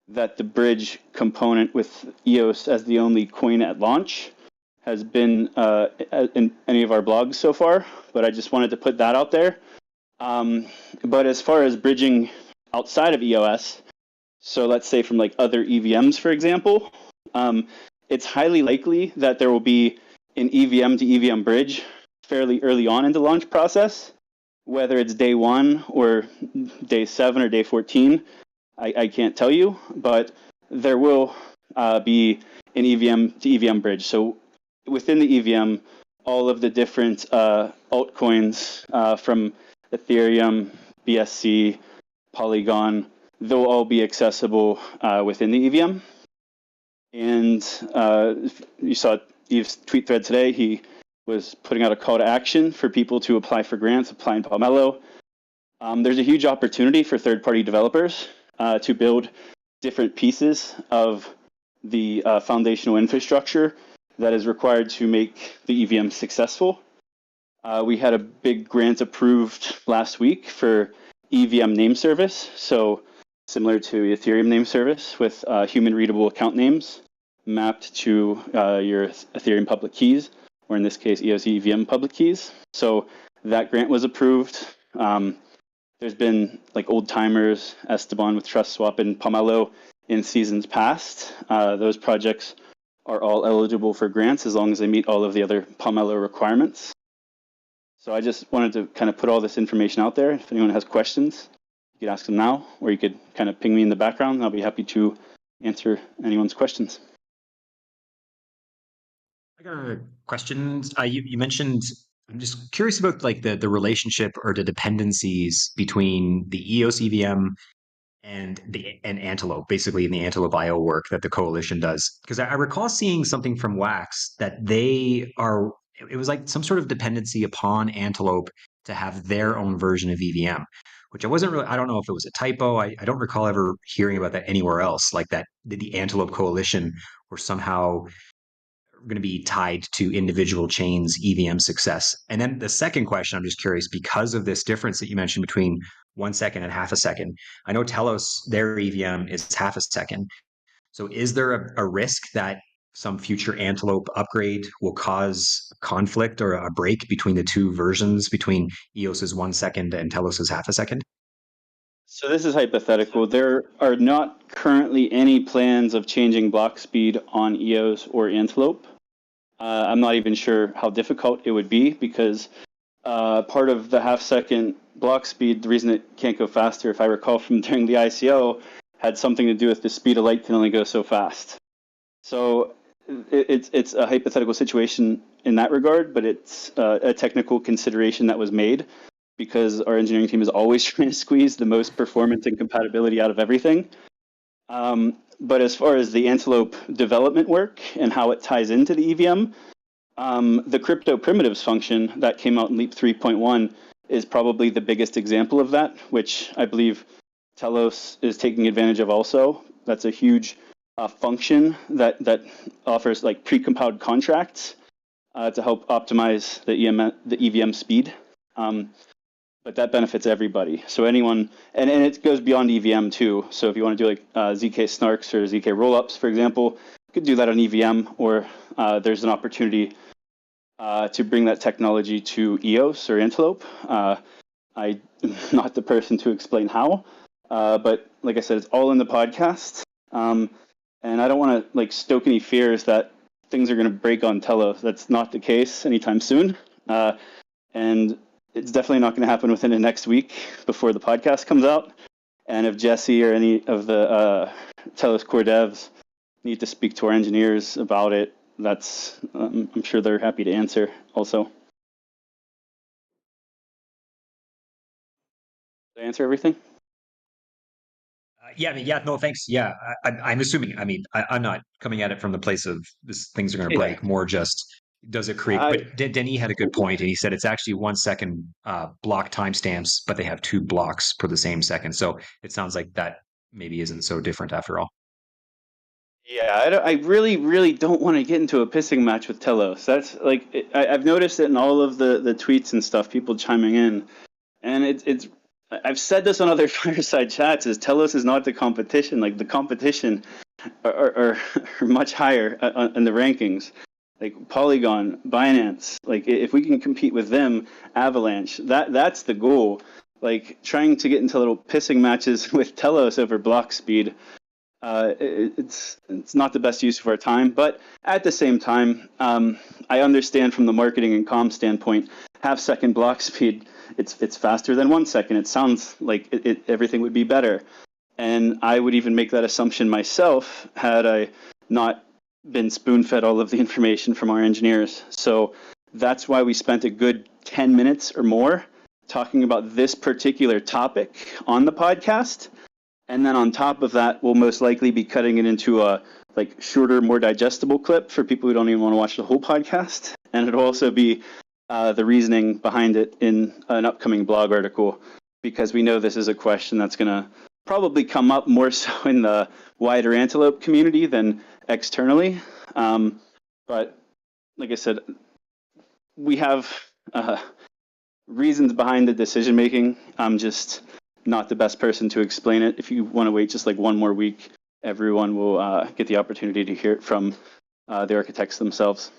that the bridge component with EOS as the only coin at launch has been in any of our blogs so far, but I just wanted to put that out there. But as far as bridging outside of EOS, so let's say from like other EVMs, for example, it's highly likely that there will be an EVM to EVM bridge fairly early on in the launch process, whether it's day 1 or day 7 or day 14. I can't tell you, but there will be an EVM to EVM bridge. So within the EVM, all of the different altcoins from Ethereum, BSC, Polygon, they'll all be accessible within the EVM. And you saw Eve's tweet thread today. He was putting out a call to action for people to apply for grants, apply in Pomelo. There's a huge opportunity for third-party developers to build different pieces of the foundational infrastructure that is required to make the EVM successful. We had a big grant approved last week for EVM name service, so similar to Ethereum name service with human readable account names mapped to your Ethereum public keys, or in this case, EOS EVM public keys. So that grant was approved. There's been like old timers, Esteban with TrustSwap and Pomelo in seasons past. Those projects are all eligible for grants as long as they meet all of the other Pomelo requirements. So I just wanted to kind of put all this information out there. If anyone has questions, you could ask them now, or you could kind of ping me in the background, and I'll be happy to answer anyone's questions. I got a question. You mentioned, I'm just curious about like the relationship or the dependencies between the EOS EVM and Antelope, basically in the Antelope IO work that the coalition does. Because I recall seeing something from Wax that it was like some sort of dependency upon Antelope to have their own version of EVM, which I don't know if it was a typo. I don't recall ever hearing about that anywhere else, like that the Antelope coalition were somehow going to be tied to individual chains' EVM success. And then the second question, I'm just curious, because of this difference that you mentioned between 1 second and half a second, I know Telos, their EVM is half a second. So is there a risk that some future Antelope upgrade will cause conflict or a break between the two versions, between EOS's 1 second and Telos's half a second? So this is hypothetical. There are not currently any plans of changing block speed on EOS or Antelope. I'm not even sure how difficult it would be, because part of the half-second block speed, the reason it can't go faster, if I recall from during the ICO, had something to do with the speed of light can only go so fast. So it's a hypothetical situation in that regard, but it's a technical consideration that was made, because our engineering team is always trying to squeeze the most performance and compatibility out of everything. But as far as the Antelope development work and how it ties into the EVM, the crypto primitives function that came out in Leap 3.1 is probably the biggest example of that, which I believe Telos is taking advantage of also. That's a huge function that offers like pre-compiled contracts to help optimize the EVM speed. But that benefits everybody. So anyone, and it goes beyond EVM too. So if you want to do like ZK snarks or ZK rollups, for example, you could do that on EVM, or there's an opportunity to bring that technology to EOS or Antelope. I'm not the person to explain how, but like I said, it's all in the podcast. And I don't want to like stoke any fears that things are going to break on Telos. That's not the case anytime soon. And it's definitely not going to happen within the next week before the podcast comes out. And if Jesse or any of the Telos core devs need to speak to our engineers about it, that's I'm sure they're happy to answer also. Did I answer everything? Yeah, no, thanks. Yeah, I'm assuming, I'm not coming at it from the place of this, things are going to break, more just, does it create, but Denis had a good point, and he said it's actually 1 second block timestamps, but they have 2 blocks per the same second. So it sounds like that maybe isn't so different after all. Yeah, I really, really don't want to get into a pissing match with Telos. That's like, I've noticed it in all of the tweets and stuff, people chiming in. And it's I've said this on other Fireside Chats, is Telos is not the competition. Like, the competition are much higher in the rankings. Like Polygon, Binance, like if we can compete with them, Avalanche, that's the goal. Like trying to get into little pissing matches with Telos over block speed, it's not the best use of our time. But at the same time, I understand from the marketing and comm standpoint, half-second block speed, it's faster than 1 second. It sounds like everything would be better. And I would even make that assumption myself had I not been spoon-fed all of the information from our engineers. So that's why we spent a good 10 minutes or more talking about this particular topic on the podcast. And then on top of that, we'll most likely be cutting it into a like shorter, more digestible clip for people who don't even want to watch the whole podcast. And it'll also be the reasoning behind it in an upcoming blog article, because we know this is a question that's going to probably come up more so in the wider Antelope community than externally. But like I said, we have reasons behind the decision making. I'm just not the best person to explain it. If you want to wait just like one more week, everyone will get the opportunity to hear it from the architects themselves.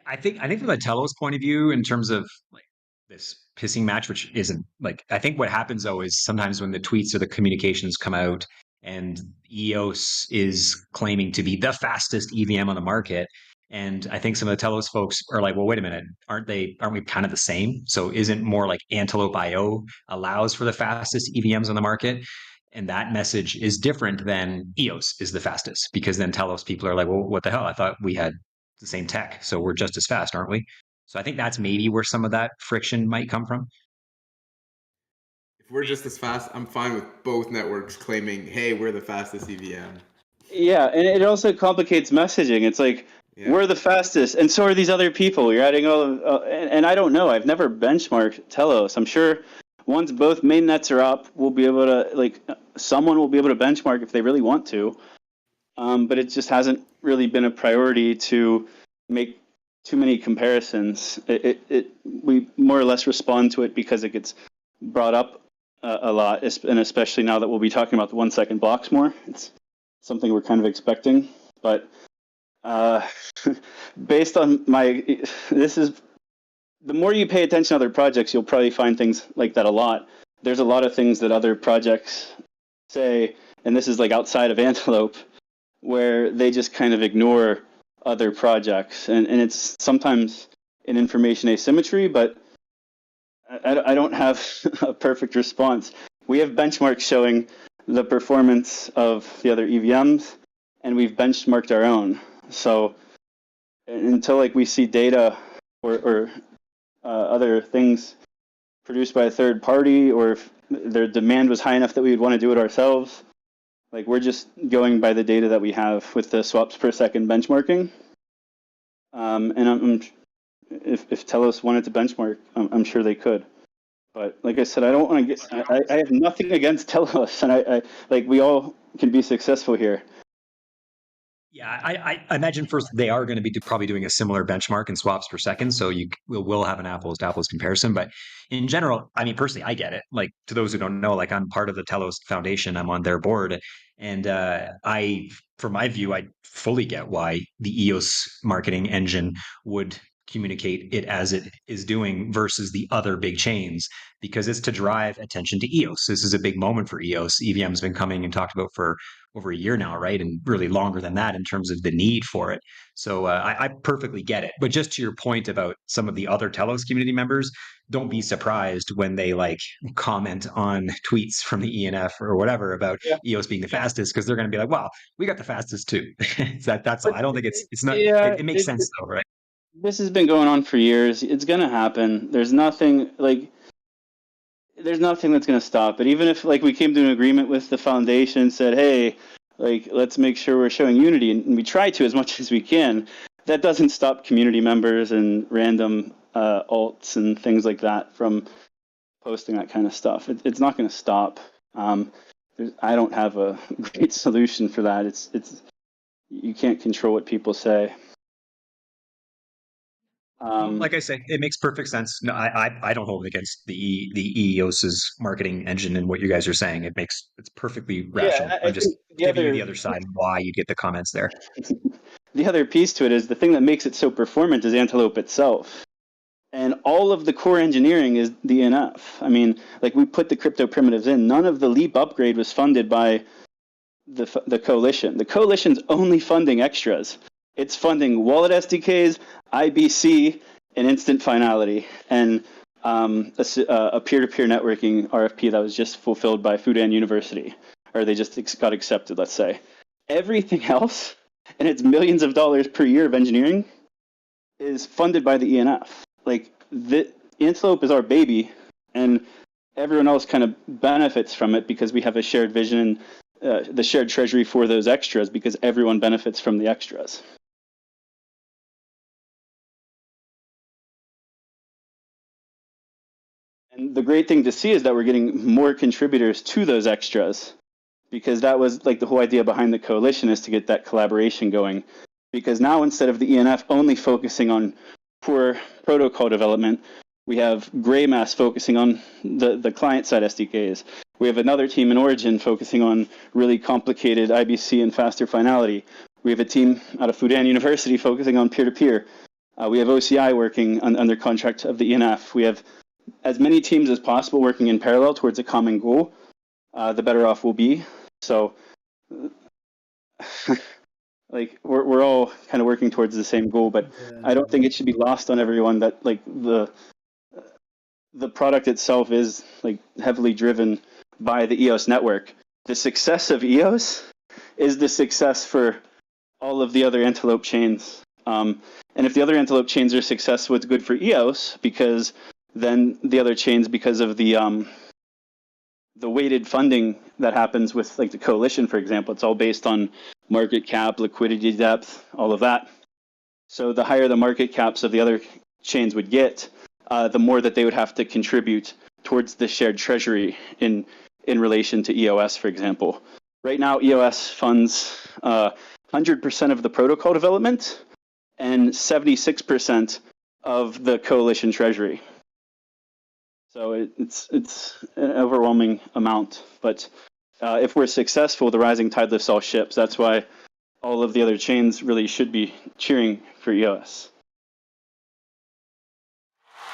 I think from the Telos point of view, in terms of like this pissing match, which isn't like, I think what happens though is sometimes when the tweets or the communications come out and EOS is claiming to be the fastest EVM on the market, and I think some of the Telos folks are like, well, wait a minute, aren't we kind of the same? So isn't more like Antelope IO allows for the fastest EVMs on the market? And that message is different than EOS is the fastest, because then Telos people are like, well, what the hell? I thought we had the same tech, so we're just as fast, aren't we? So I think that's maybe where some of that friction might come from. If we're just as fast, I'm fine with both networks claiming, hey, we're the fastest EVM. Yeah, and it also complicates messaging. It's like, we're the fastest, and so are these other people. You're adding all of, and I don't know. I've never benchmarked Telos. I'm sure once both main nets are up, we'll be able to, like, someone will be able to benchmark if they really want to. But it just hasn't really been a priority to make too many comparisons. We more or less respond to it because it gets brought up a lot, and especially now that we'll be talking about the 1 second blocks more. It's something we're kind of expecting. But based on the more you pay attention to other projects, you'll probably find things like that a lot. There's a lot of things that other projects say, and this is like outside of Antelope, where they just kind of ignore other projects. And it's sometimes an information asymmetry, but I don't have a perfect response. We have benchmarks showing the performance of the other EVMs, and we've benchmarked our own. So until like we see data or other things produced by a third party, or if their demand was high enough that we would want to do it ourselves, like we're just going by the data that we have with the swaps per second benchmarking. And if Telos wanted to benchmark, I'm sure they could. But like I said, I don't want to get. I have nothing against Telos, and I like we all can be successful here. Yeah, I imagine first they are going to be probably doing a similar benchmark in swaps per second, so will have an apples to apples comparison. But in general, I mean, personally, I get it. Like to those who don't know, like I'm part of the Telos Foundation. I'm on their board, and from my view, I fully get why the EOS marketing engine would communicate it as it is doing versus the other big chains, because it's to drive attention to EOS. This is a big moment for EOS. EVM's been coming and talked about for over a year now, right? And really longer than that in terms of the need for it. So I perfectly get it. But just to your point about some of the other Telos community members, don't be surprised when they like comment on tweets from the ENF or whatever about EOS being the fastest, because they're going to be like, well, we got the fastest too. That's all. I don't think it's not, it makes sense though, right? This has been going on for years. It's going to happen. There's nothing that's going to stop it. Even if like we came to an agreement with the foundation and said, hey, like let's make sure we're showing unity, and we try to as much as we can, that doesn't stop community members and random alts and things like that from posting that kind of stuff. It's not going to stop. I don't have a great solution for that. It's you can't control what people say. Like I say, it makes perfect sense. No, I don't hold it against the EOS's marketing engine and what you guys are saying. It's perfectly rational. Yeah, I'm just giving you the other side and why you get the comments there. The other piece to it is the thing that makes it so performant is Antelope itself. And all of the core engineering is the ENF. I mean, like we put the crypto primitives in. None of the Leap upgrade was funded by the coalition. The coalition's only funding extras. It's funding wallet SDKs, IBC, and instant finality, and a peer-to-peer networking RFP that was just fulfilled by Fudan University, or they just got accepted, let's say. Everything else, and it's millions of dollars per year of engineering, is funded by the ENF. Like, the Antelope is our baby, and everyone else kind of benefits from it because we have a shared vision and the shared treasury for those extras, because everyone benefits from the extras. And the great thing to see is that we're getting more contributors to those extras, because that was like the whole idea behind the coalition, is to get that collaboration going. Because now instead of the ENF only focusing on poor protocol development, we have Greymass focusing on the client-side SDKs. We have another team in Origin focusing on really complicated IBC and faster finality. We have a team out of Fudan University focusing on peer-to-peer. We have OCI working under contract of the ENF. We have as many teams as possible working in parallel towards a common goal, the better off we'll be. So, like we're all kind of working towards the same goal, but I don't think it should be lost on everyone that like the product itself is like heavily driven by the EOS network. The success of EOS is the success for all of the other Antelope chains. And if the other Antelope chains are successful, it's good for EOS, because then the other chains, because of the weighted funding that happens with like the coalition, for example, it's all based on market cap, liquidity depth, all of that. So the higher the market caps of the other chains would get, the more that they would have to contribute towards the shared treasury in relation to EOS, for example. Right now, EOS funds 100% of the protocol development and 76% of the coalition treasury. So it's an overwhelming amount. But if we're successful, the rising tide lifts all ships. That's why all of the other chains really should be cheering for EOS.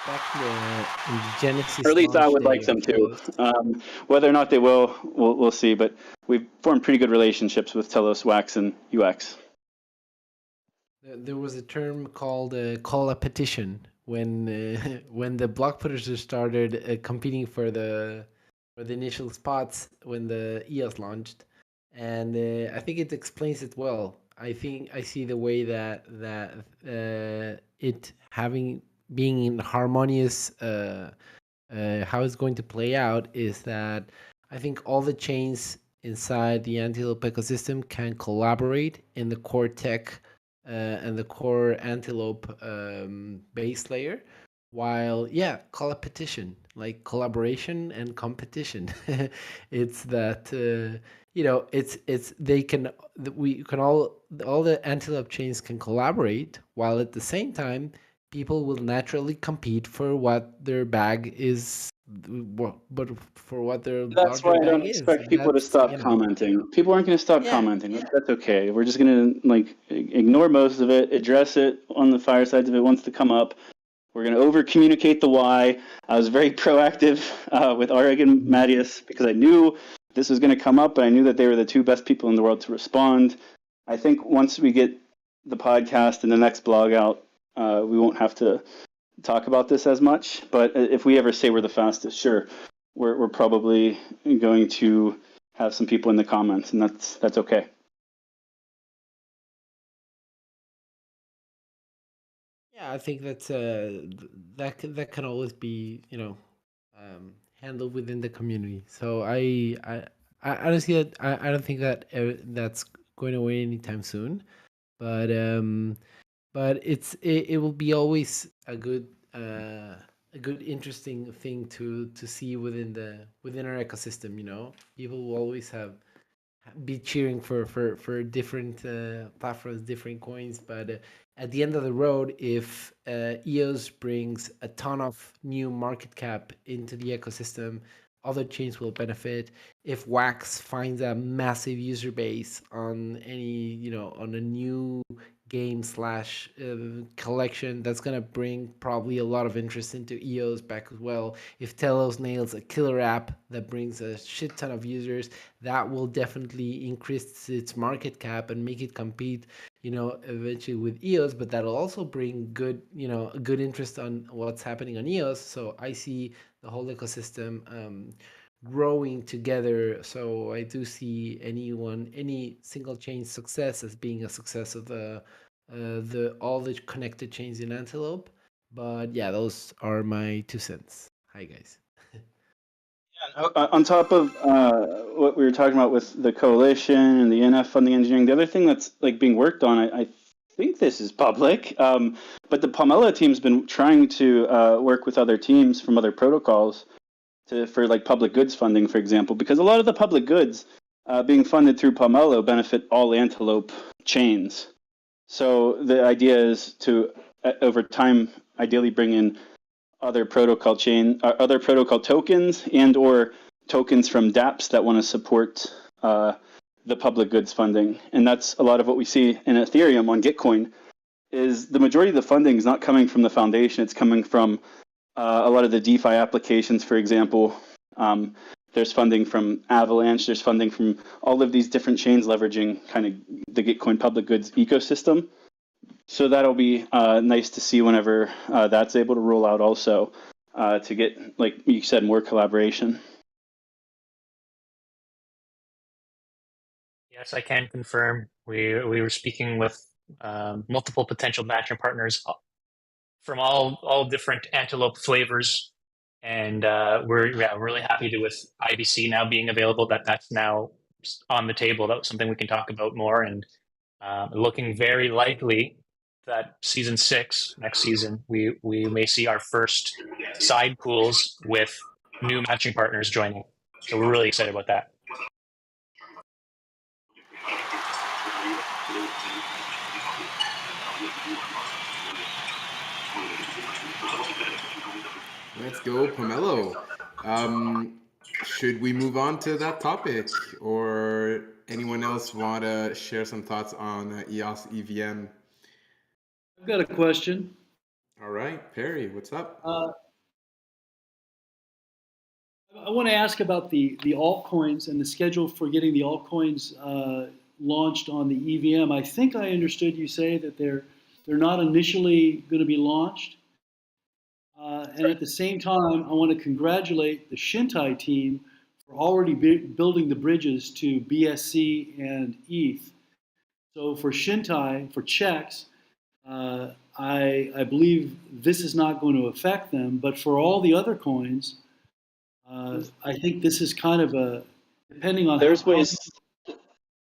Back in the Genesis Or at least I launch would day like of them to. EOS. Whether or not they will, we'll see. But we've formed pretty good relationships with Telos, Wax, and UX. There was a term called call a petition when when the block pushers started competing for the initial spots when the EOS launched, and I think it explains it well. I think I see the way that it having being in harmonious how it's going to play out is that I think all the chains inside the Antelope ecosystem can collaborate in the core tech and the core Antelope base layer, while call a petition, like collaboration and competition. It's that it's they can we can all the Antelope chains can collaborate, while at the same time people will naturally compete for what their bag is, but for what their That's larger why I bag don't is. expect And people to that's, stop commenting. People aren't going to stop Yeah. commenting. That's okay. We're just going to ignore most of it, address it on the firesides if it wants to come up. We're going to over communicate the why. I was very proactive with Arig and Mattias because I knew this was going to come up, and I knew that they were the two best people in the world to respond. I think once we get the podcast and the next blog out, we won't have to talk about this as much. But if we ever say we're the fastest, sure, we're probably going to have some people in the comments, and that's okay. Yeah, I think that's that can always be handled within the community. So I don't see that. I don't think that that's going away anytime soon. But it will be always a good interesting thing to see within our ecosystem. People will always be cheering for different platforms, different coins, but at the end of the road, if EOS brings a ton of new market cap into the ecosystem, other chains will benefit. If Wax finds a massive user base on on a new game / collection, that's gonna bring probably a lot of interest into EOS back as well. If Telos nails a killer app that brings a shit ton of users, that will definitely increase its market cap and make it compete eventually with EOS, but that'll also bring good interest on what's happening on EOS. So I see the whole ecosystem growing together. So I do see any single chain success as being a success of all the connected chains in Antelope. But yeah, those are my 2 cents. Hi guys. On top of what we were talking about with the coalition and the NF funding engineering, the other thing that's being worked on, I think this is public, but the Pomelo team's been trying to work with other teams from other protocols for public goods funding, for example, because a lot of the public goods being funded through Pomelo benefit all Antelope chains. So the idea is to, over time, ideally bring in other protocol tokens and/or tokens from dApps that want to support the public goods funding. And that's a lot of what we see in Ethereum on Gitcoin. Is the majority of the funding is not coming from the foundation; it's coming from a lot of the DeFi applications, for example. There's funding from Avalanche. There's funding from all of these different chains leveraging kind of the Gitcoin public goods ecosystem. So that'll be nice to see whenever that's able to roll out also to get, like you said, more collaboration. Yes, I can confirm. We were speaking with multiple potential matching partners from all different Antelope flavors, and we're really happy with IBC now being available. That's now on the table. That was something we can talk about more, and looking very likely that season 6 next season we may see our first side pools with new matching partners joining. So we're really excited about that. Let's go, Pomelo. Should we move on to that topic, or or anyone else want to share some thoughts on EOS EVM? I've got a question. All right, Perry, what's up? I want to ask about the altcoins and the schedule for getting the altcoins launched on the EVM. I think I understood you say that they're not initially going to be launched. And at the same time, I want to congratulate the Shintai team for already building the bridges to BSC and ETH. So for Shintai, for checks, I believe this is not going to affect them. But for all the other coins, I think this is kind of a, depending on There's ways.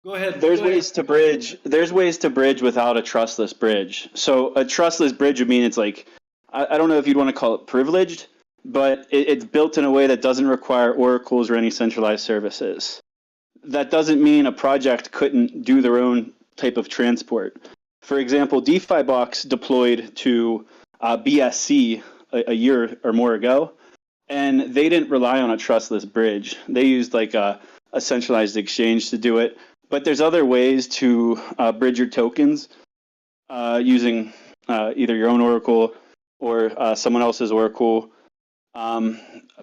Go ahead. There's ways to bridge. There's ways to bridge without a trustless bridge. So a trustless bridge would mean it's like, I don't know if you'd want to call it privileged, but it's built in a way that doesn't require oracles or any centralized services. That doesn't mean a project couldn't do their own type of transport. For example, DeFi Box deployed to BSC a year or more ago, and they didn't rely on a trustless bridge. They used like a centralized exchange to do it. But there's other ways to bridge your tokens using either your own oracle or someone else's oracle.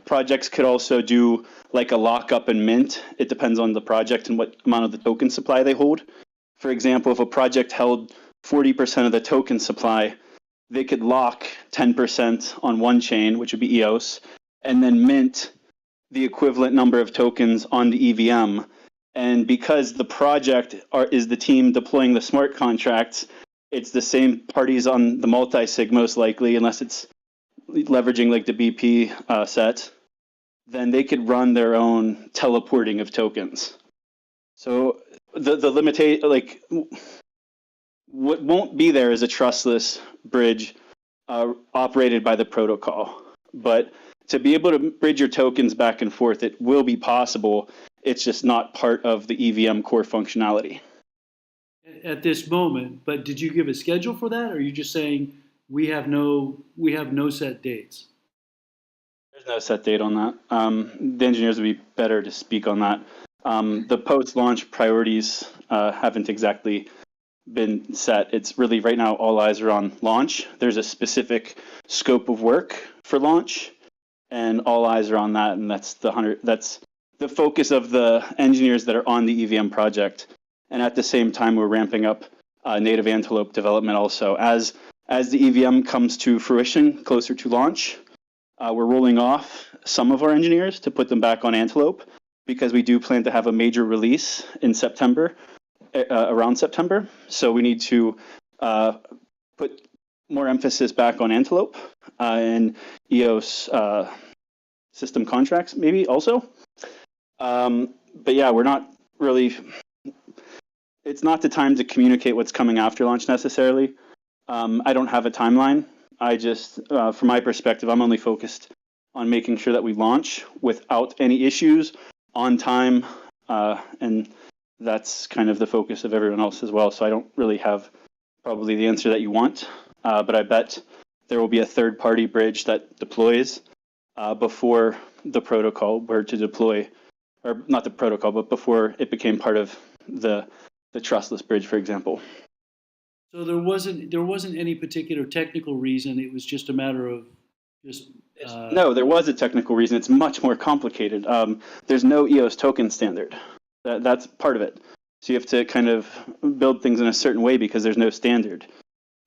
Projects could also do like a lockup and mint. It depends on the project and what amount of the token supply they hold. For example, if a project held 40% of the token supply, they could lock 10% on one chain, which would be EOS, and then mint the equivalent number of tokens on the EVM. And because the project is the team deploying the smart contracts, it's the same parties on the multi-sig most likely, unless it's leveraging like the BP set, then they could run their own teleporting of tokens. So the limitation, like what won't be there is a trustless bridge operated by the protocol. But to be able to bridge your tokens back and forth, it will be possible. It's just not part of the EVM core functionality. At this moment, but did you give a schedule for that, or are you just saying we have no set dates? There's no set date on that. The engineers would be better to speak on that. The post-launch priorities haven't exactly been set. It's really right now all eyes are on launch. There's a specific scope of work for launch, and all eyes are on that. And that's the focus of the engineers that are on the EVM project. And at the same time, we're ramping up native Antelope development also. As the EVM comes to fruition, closer to launch, we're rolling off some of our engineers to put them back on Antelope, because we do plan to have a major release in September, around September. So we need to put more emphasis back on Antelope and EOS system contracts, maybe also. But yeah, we're not really. It's not the time to communicate what's coming after launch necessarily. I don't have a timeline. I just, from my perspective, I'm only focused on making sure that we launch without any issues, on time, and that's kind of the focus of everyone else as well. So I don't really have probably the answer that you want, but I bet there will be a third-party bridge that deploys before the protocol were to deploy, or not the protocol, but before it became part of the trustless bridge, for example. So there wasn't any particular technical reason. It was just a matter of just. No, there was a technical reason. It's much more complicated. There's no EOS token standard. That's part of it. So you have to kind of build things in a certain way because there's no standard.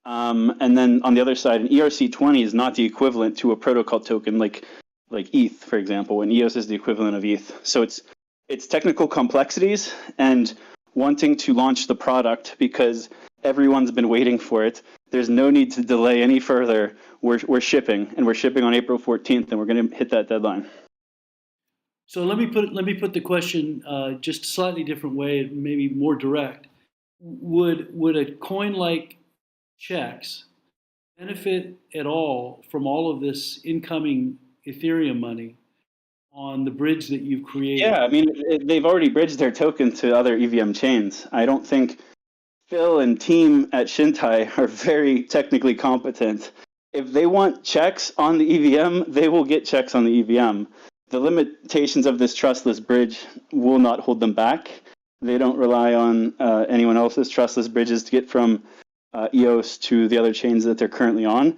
And then on the other side, an ERC20 is not the equivalent to a protocol token like ETH, for example, and EOS is the equivalent of ETH. So it's technical complexities and wanting to launch the product because everyone's been waiting for it. There's no need to delay any further. We're shipping, and we're shipping on April 14th, and we're going to hit that deadline. So let me put the question just a slightly different way, maybe more direct. Would a coin like checks benefit at all from all of this incoming Ethereum money on the bridge that you've created? Yeah, I mean, they've already bridged their token to other EVM chains. I don't think Phil and team at Shintai are very technically competent. If they want checks on the EVM, they will get checks on the EVM. The limitations of this trustless bridge will not hold them back. They don't rely on anyone else's trustless bridges to get from EOS to the other chains that they're currently on.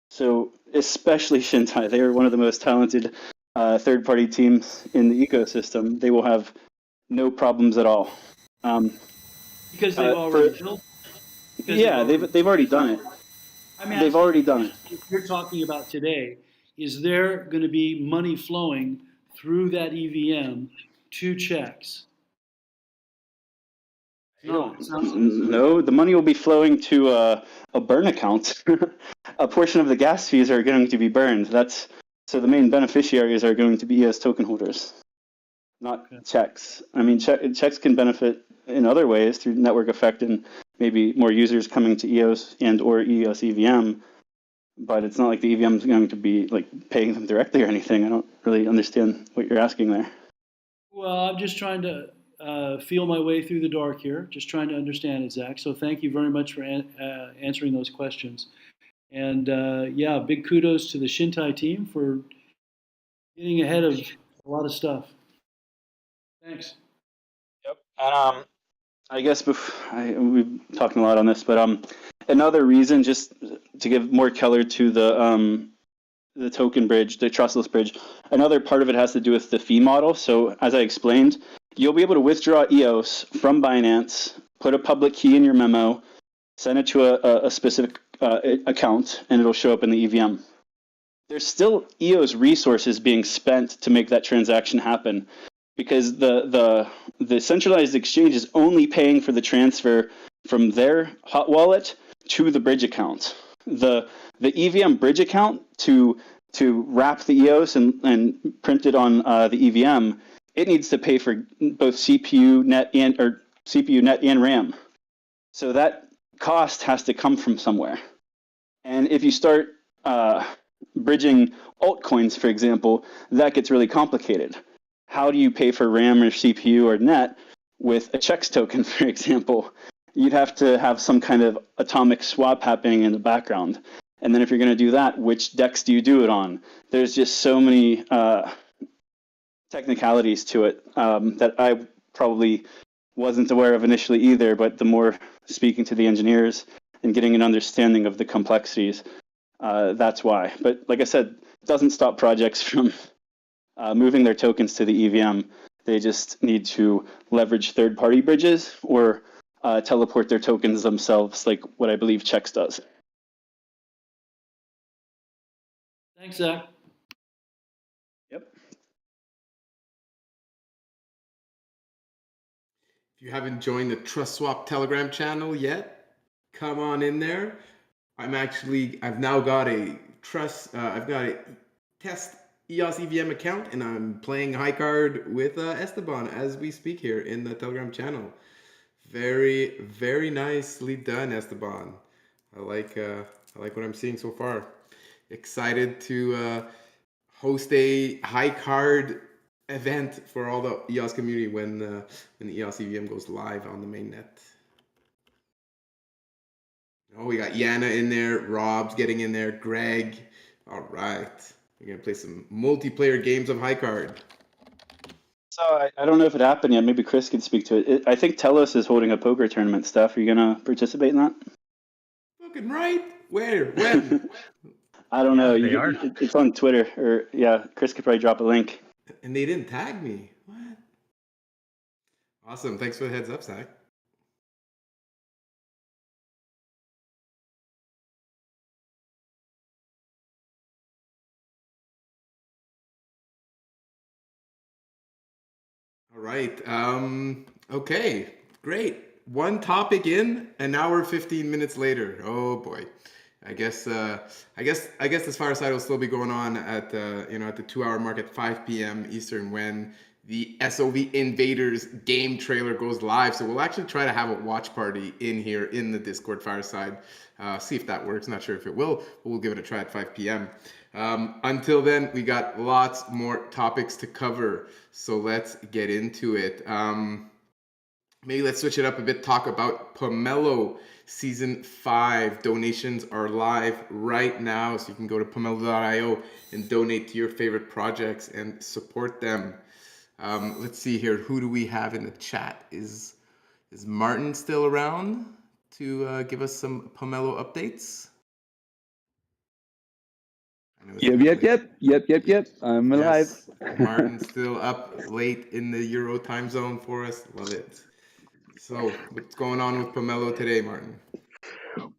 So especially Shintai, they are one of the most talented third-party teams in the ecosystem. They will have no problems at all. Because they've already built. They've already done it. They've already done it. If you're talking about today, is there going to be money flowing through that EVM to checks? No, No, the money will be flowing to a burn account. A portion of the gas fees are going to be burned. So the main beneficiaries are going to be EOS token holders, not checks. I mean, checks can benefit in other ways through network effect and maybe more users coming to EOS and or EOS EVM, but it's not like the EVM is going to be like paying them directly or anything. I don't really understand what you're asking there. Well, I'm just trying to feel my way through the dark here, just trying to understand it, Zach. So thank you very much for answering those questions. And yeah, big kudos to the Shintai team for getting ahead of a lot of stuff. Thanks. Yep. And I guess we've talked a lot on this, but another reason, just to give more color to the token bridge, the trustless bridge, another part of it has to do with the fee model. So as I explained, you'll be able to withdraw EOS from Binance, put a public key in your memo, send it to a specific account, and it'll show up in the EVM. There's still EOS resources being spent to make that transaction happen, because the centralized exchange is only paying for the transfer from their hot wallet to the bridge account. The EVM bridge account to wrap the EOS and print it on the EVM, it needs to pay for both CPU net and RAM. So that cost has to come from somewhere. And if you start bridging altcoins, for example, that gets really complicated. How do you pay for RAM or CPU or net with a checks token, for example? You'd have to have some kind of atomic swap happening in the background. And then if you're going to do that, which DEX do you do it on? There's just so many technicalities to it that I probably wasn't aware of initially either, but the more speaking to the engineers and getting an understanding of the complexities, that's why. But like I said, it doesn't stop projects from moving their tokens to the EVM. They just need to leverage third-party bridges or teleport their tokens themselves, like what I believe Checks does. Thanks, Zach. Yep. If you haven't joined the TrustSwap Telegram channel yet, come on in there. I've now got a test EOS EVM account, and I'm playing high card with Esteban as we speak here in the Telegram channel. Very, very nicely done, Esteban. I like what I'm seeing so far. Excited to host a high card event for all the EOS community when the EOS EVM goes live on the mainnet. Oh, we got Yana in there, Rob's getting in there, Greg. All right, we're gonna play some multiplayer games of high card. So I don't know if it happened yet. Maybe Chris could speak to it. I think Telos is holding a poker tournament. Steph, are you gonna participate in that? Fucking right. Where? When? I don't know. They are. It's on Twitter, or yeah, Chris could probably drop a link. And they didn't tag me. What? Awesome. Thanks for the heads up, Zack. All right. Okay. Great. One topic in, an hour 15 minutes later. Oh boy. I guess this fireside will still be going on at the 2-hour mark at 5 p.m. Eastern when the SOV Invaders game trailer goes live. So we'll actually try to have a watch party in here in the Discord fireside. See if that works. Not sure if it will, but we'll give it a try at 5 p.m. Until then, we got lots more topics to cover. So let's get into it. Maybe let's switch it up a bit. Talk about Pomelo Season 5. Donations are live right now, so you can go to pomelo.io and donate to your favorite projects and support them. Let's see here. Who do we have in the chat? Is Martin still around to give us some Pomelo updates? Yep. I'm alive. Yes, Martin's still up late in the Euro time zone for us. Love it. So, what's going on with Pomelo today, Martin?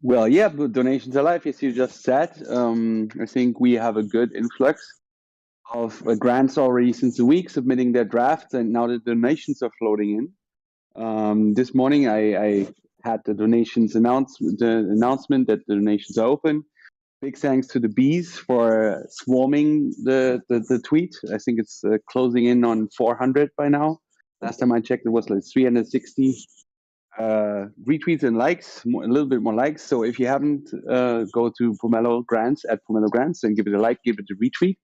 Well, yeah, but donations are live, as you just said. I think we have a good influx of grants already since a week submitting their drafts, and now the donations are floating in. This morning, I had the announcement that the donations are open. Big thanks to the bees for swarming the tweet. I think it's closing in on 400 by now. Last time I checked, it was like 360 retweets and likes, a little bit more likes. So if you haven't, go to Pomelo Grants at Pomelo Grants and give it a like, give it a retweet,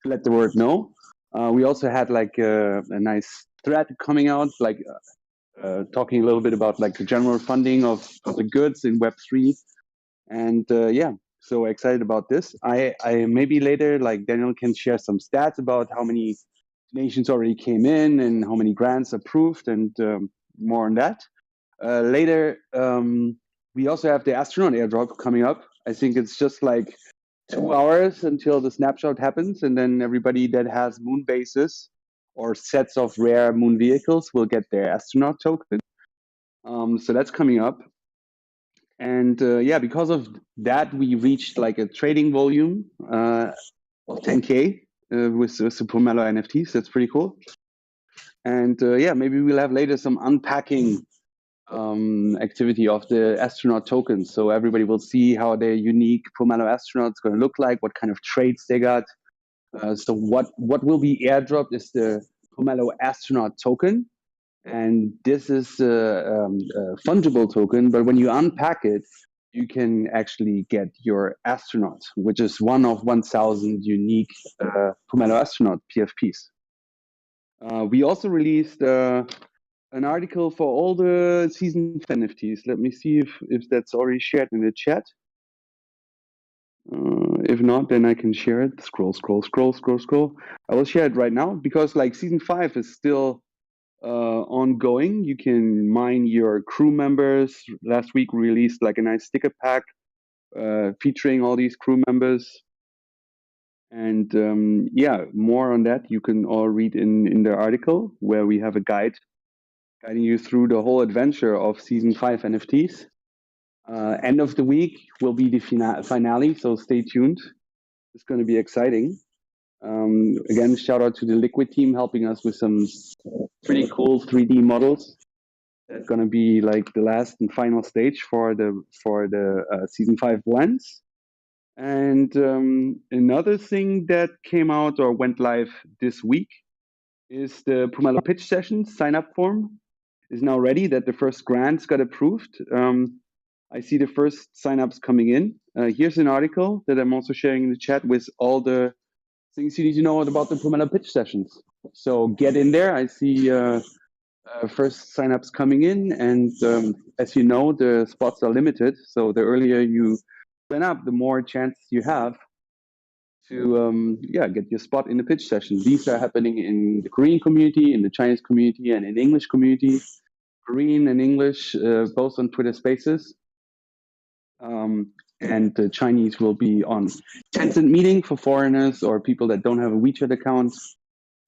let the word know. We also had like a nice thread coming out, like talking a little bit about like the general funding of the goods in Web3. And yeah, so excited about this. I maybe later, like Daniel can share some stats about how many nations already came in and how many grants approved, and more on that. Later, we also have the astronaut airdrop coming up. I think it's just like 2 hours until the snapshot happens, and then everybody that has moon bases or sets of rare moon vehicles will get their astronaut token. So that's coming up. And yeah, because of that, we reached like a trading volume of 10K with the Pomelo NFTs. That's pretty cool. And yeah, maybe we'll have later some unpacking activity of the astronaut tokens. So everybody will see how their unique Pomelo astronaut's going to look like, what kind of traits they got. So what will be airdropped is the Pomelo astronaut token. And this is a fungible token, but when you unpack it, you can actually get your astronaut, which is one of 1,000 unique Pomelo astronaut PFPs. We also released an article for all the season NFTs. Let me see if that's already shared in the chat. If not, then I can share it. Scroll. I will share it right now because like season 5 is still ongoing. You can mine your crew members. Last week we released like a nice sticker pack featuring all these crew members. And yeah, more on that you can all read in the article where we have a guide guiding you through the whole adventure of season 5 NFTs. End of the week will be the finale, so stay tuned. It's going to be exciting. Again, shout out to the Liquid team helping us with some pretty cool 3D models. That's going to be like the last and final stage for the season 5 blends. And another thing that came out or went live this week is the Pomelo pitch session sign up form is now ready. That the first grants got approved. I see the first signups coming in. Here's an article that I'm also sharing in the chat with all the things you need to know about the Pomelo pitch sessions. So get in there. I see first signups coming in, and as you know, the spots are limited. So the earlier you sign up, the more chance you have to yeah, get your spot in the pitch session. These are happening in the Korean community, in the Chinese community, and in English community. Korean and English, both on Twitter Spaces. And the Chinese will be on Tencent Meeting for foreigners or people that don't have a WeChat account.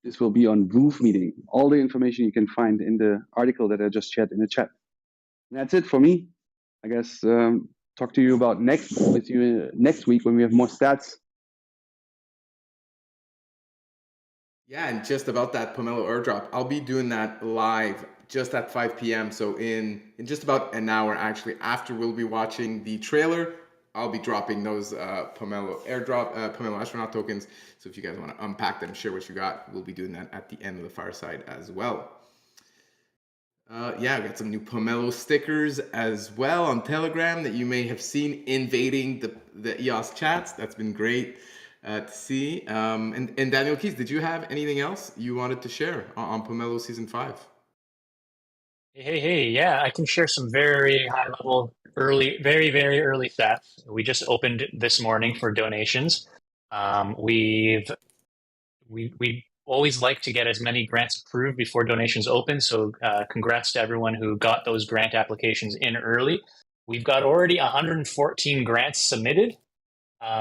This will be on Roof Meeting. All the information you can find in the article that I just shared in the chat. And that's it for me. I guess talk to you about next week when we have more stats. Yeah, and just about that Pomelo airdrop, I'll be doing that live just at 5 p.m. So in just about an hour, actually, after we'll be watching the trailer, I'll be dropping those Pomelo astronaut tokens. So if you guys want to unpack them, share what you got, we'll be doing that at the end of the Fireside as well. Yeah, I got some new Pomelo stickers as well on Telegram that you may have seen invading the EOS chats. That's been great to see. And Daniel Keys, did you have anything else you wanted to share on Pomelo Season 5? Hey, yeah, I can share some very high level, very, very early stats. We just opened this morning for donations. We always like to get as many grants approved before donations open. So congrats to everyone who got those grant applications in early. We've got already 114 grants submitted.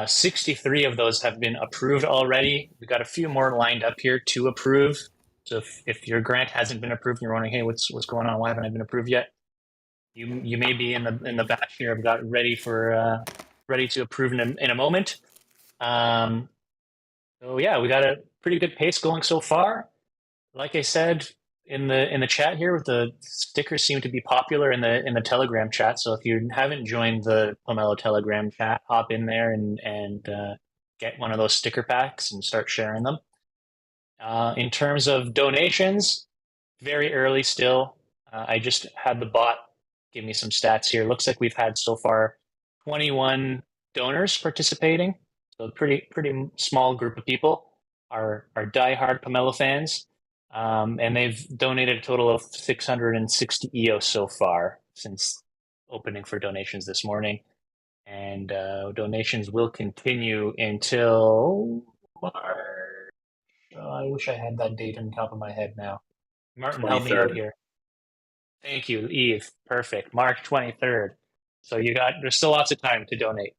63 of those have been approved already. We've got a few more lined up here to approve. So if your grant hasn't been approved and you're wondering, hey, what's going on? Why haven't I been approved yet? You may be in the batch here. I've got ready to approve in a moment. So yeah, we got a pretty good pace going so far. Like I said in the chat here, the stickers seem to be popular in the Telegram chat. So if you haven't joined the Pomelo Telegram chat, hop in there and get one of those sticker packs and start sharing them. In terms of donations, very early still. I just had the bot give me some stats here. Looks like we've had so far 21 donors participating. So a pretty small group of people are diehard Pomelo fans. And they've donated a total of 660 EOS so far since opening for donations this morning. And donations will continue until March. I wish I had that date on top of my head now. Martin, help me out here. Thank you, Eve. Perfect. March 23rd. So there's still lots of time to donate.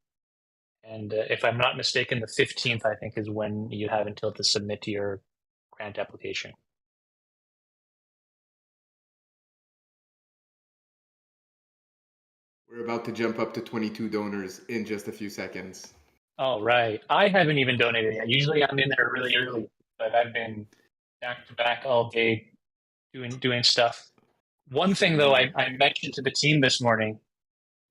And if I'm not mistaken, the 15th, I think, is when you have until to submit your grant application. We're about to jump up to 22 donors in just a few seconds. All right. I haven't even donated yet. Usually I'm in there really early, but I've been back to back all day doing stuff. One thing, though, I mentioned to the team this morning,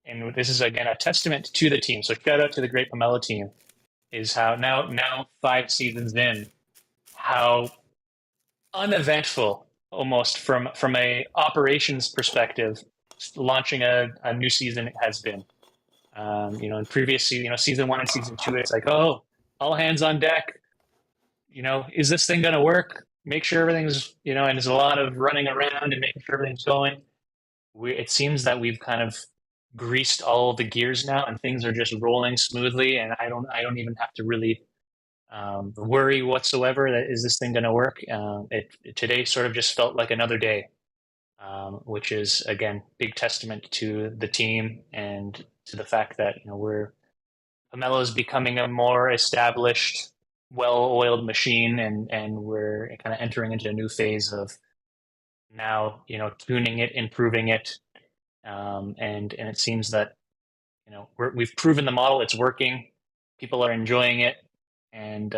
and this is, again, a testament to the team. So shout out to the great Pomelo team, is how now 5 seasons in, how uneventful almost from a operations perspective, launching a new season has been. In previous season 1 and season 2, it's like, oh, all hands on deck. Is this thing going to work? Make sure everything's, and there's a lot of running around and making sure everything's going. It seems that we've kind of greased all of the gears now, and things are just rolling smoothly. And I don't even have to really worry whatsoever that is this thing going to work. Today sort of just felt like another day, which is, again, big testament to the team and to the fact that Pomelo is becoming a more established, well-oiled machine, and we're kind of entering into a new phase of now tuning it, improving it, and it seems that we've proven the model, it's working, people are enjoying it, and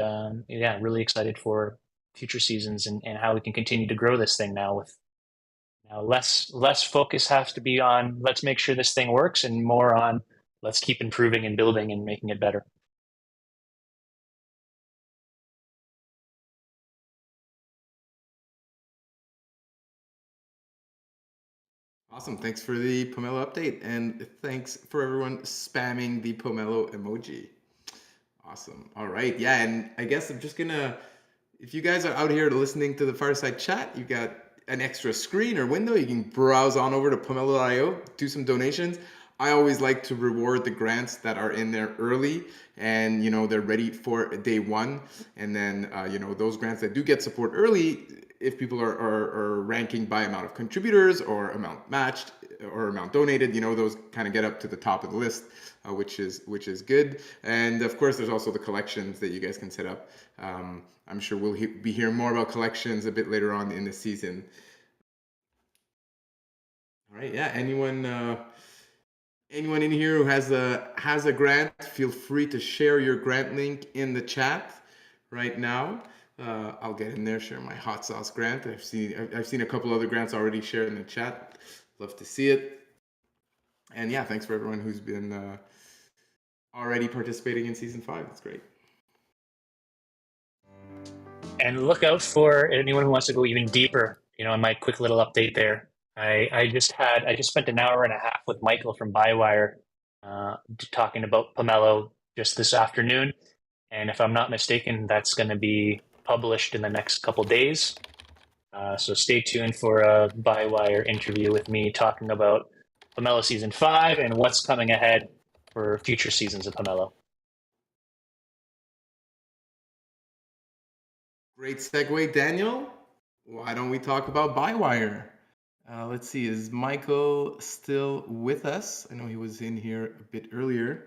really excited for future seasons and how we can continue to grow this thing now with less focus has to be on let's make sure this thing works and more on let's keep improving and building and making it better. Awesome. Thanks for the Pomelo update, and thanks for everyone spamming the Pomelo emoji. Awesome. All right. Yeah, and I guess I'm just gonna, if you guys are out here listening to the Fireside Chat, you've got an extra screen or window. You can browse on over to pomelo.io, do some donations. I always like to reward the grants that are in there early and they're ready for day one. And then those grants that do get support early, if people are ranking by amount of contributors or amount matched or amount donated, those kind of get up to the top of the list, which is good. And of course, there's also the collections that you guys can set up. I'm sure we'll be hearing more about collections a bit later on in the season. All right, yeah. Anyone in here who has a grant, feel free to share your grant link in the chat right now. I'll get in there, share my hot sauce grant. I've seen a couple other grants already shared in the chat. Love to see it. And yeah, thanks for everyone who's been already participating in season 5. That's great. And look out for anyone who wants to go even deeper, in my quick little update there. I just spent an hour and a half with Michael from Bywire talking about Pomelo just this afternoon. And if I'm not mistaken, that's going to be published in the next couple days. So stay tuned for a Bywire interview with me talking about Pomelo Season 5 and what's coming ahead for future seasons of Pomelo. Great segue, Daniel. Why don't we talk about Bywire? Let's see, is Michael still with us? I know he was in here a bit earlier.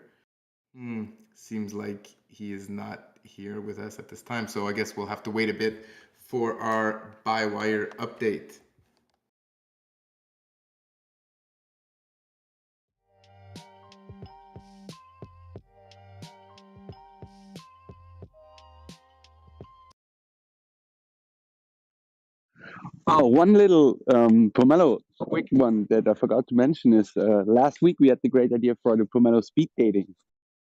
Seems like he is not here with us at this time, so I guess we'll have to wait a bit for our Bywire update. Oh, one little Pomelo quick one that I forgot to mention is last week we had the great idea for the Pomelo speed dating.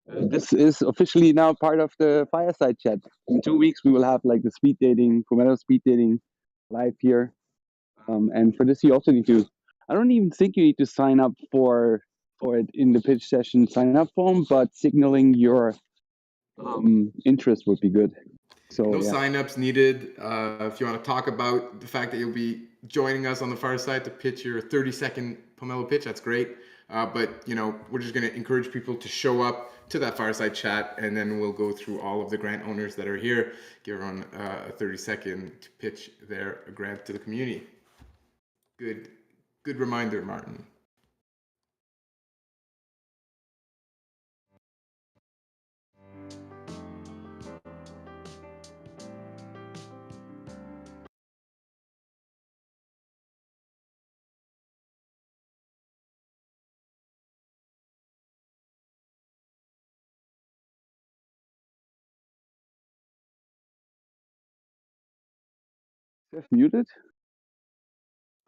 This is officially now part of the Fireside Chat. In 2 weeks, we will have like the speed dating, Pomelo speed dating live here. And for this, you also need to, I don't even think you need to sign up for it in the pitch session sign up form, but signaling your interest would be good. So no yeah. signups needed. If you want to talk about the fact that you'll be joining us on the Fireside to pitch your 30-second Pomelo pitch, that's great. But we're just going to encourage people to show up to that Fireside Chat, and then we'll go through all of the grant owners that are here, give everyone a 30-second to pitch their grant to the community. Good reminder, Martin. Muted?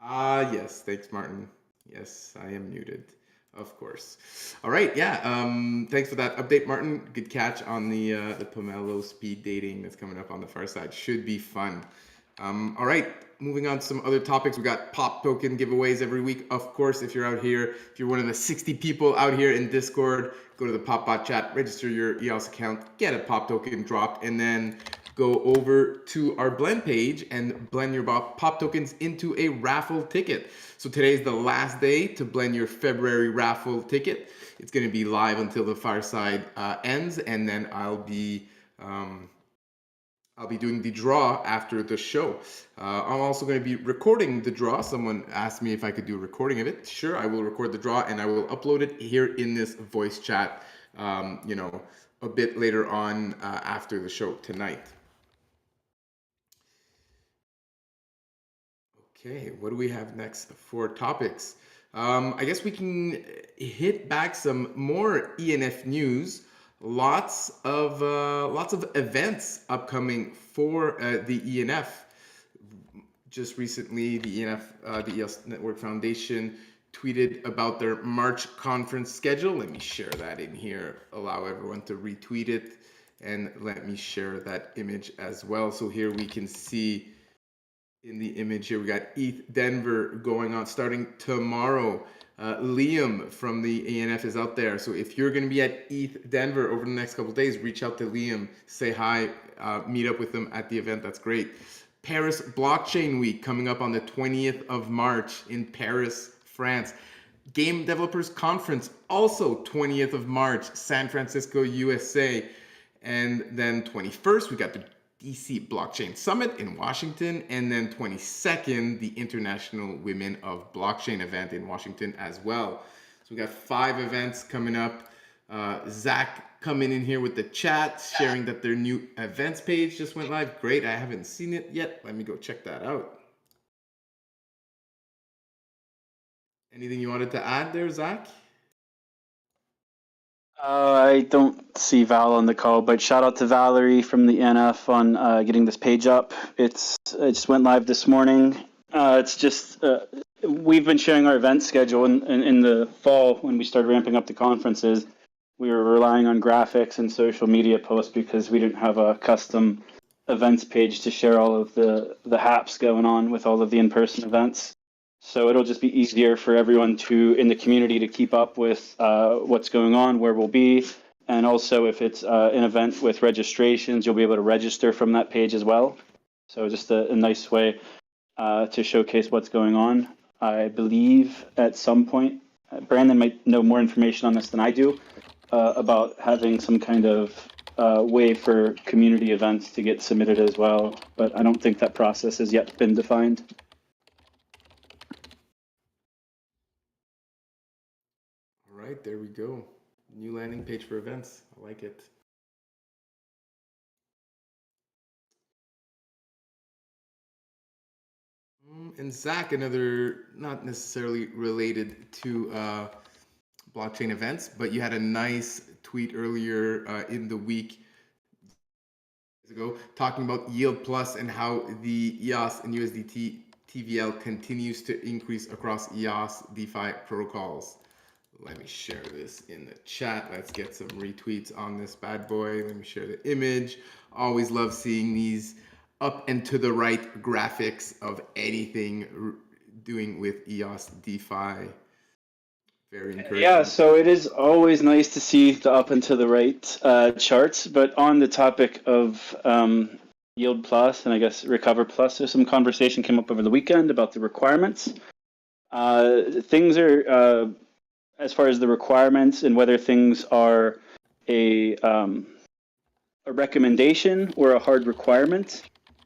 Yes, thanks, Martin. Yes, I am muted, of course. All right, yeah. Thanks for that update, Martin. Good catch on the Pomelo speed dating that's coming up on the Fireside. Should be fun. All right, moving on to some other topics. We got pop token giveaways every week. Of course, if you're out here, if you're one of the 60 people out here in Discord, go to the PopBot chat, register your EOS account, get a pop token dropped, and then go over to our blend page and blend your pop tokens into a raffle ticket. So today's the last day to blend your February raffle ticket. It's going to be live until the Fireside ends, and then I'll be doing the draw after the show. I'm also going to be recording the draw. Someone asked me if I could do a recording of it. Sure, I will record the draw and I will upload it here in this voice chat, a bit later on after the show tonight. Okay, what do we have next for topics? I guess we can hit back some more ENF news. Lots of events upcoming for the ENF. Just recently, the ENF, the EOS Network Foundation, tweeted about their March conference schedule. Let me share that in here. Allow everyone to retweet it, and let me share that image as well. So here we can see in the image here we got ETH Denver going on starting tomorrow. Liam from the ENF is out there. So if you're going to be at ETH Denver over the next couple of days, reach out to Liam, say hi, meet up with them at the event. That's great. Paris Blockchain Week coming up on the 20th of March in Paris, France. Game Developers Conference also 20th of March, San Francisco, USA. And then 21st, we got the DC Blockchain Summit in Washington, and then 22nd, the International Women of Blockchain event in Washington as well. So we got 5 events coming up. Zack coming in here with the chat, sharing that their new events page just went live. Great, I haven't seen it yet. Let me go check that out. Anything you wanted to add there, Zack? I don't see Val on the call, but shout out to Valerie from the NF on getting this page up. It just went live this morning. It's just we've been sharing our event schedule in the fall when we started ramping up the conferences. We were relying on graphics and social media posts because we didn't have a custom events page to share all of the haps going on with all of the in-person events. So it'll just be easier for everyone in the community to keep up with what's going on, where we'll be. And also if it's an event with registrations, you'll be able to register from that page as well. So just a nice way to showcase what's going on. I believe at some point, Brandon might know more information on this than I do, about having some kind of way for community events to get submitted as well, but I don't think that process has yet been defined. All right, there we go. New landing page for events. I like it. And Zack, another not necessarily related to blockchain events, but you had a nice tweet earlier in the week ago talking about Yield Plus and how the EOS and USDT TVL continues to increase across EOS DeFi protocols. Let me share this in the chat. Let's get some retweets on this bad boy. Let me share the image. Always love seeing these up and to the right graphics of anything doing with EOS DeFi. Very encouraging. Yeah, so it is always nice to see the up and to the right charts, but on the topic of Yield Plus and I guess Recover Plus, there's some conversation came up over the weekend about the requirements. Things are, as far as the requirements and whether things are a recommendation or a hard requirement,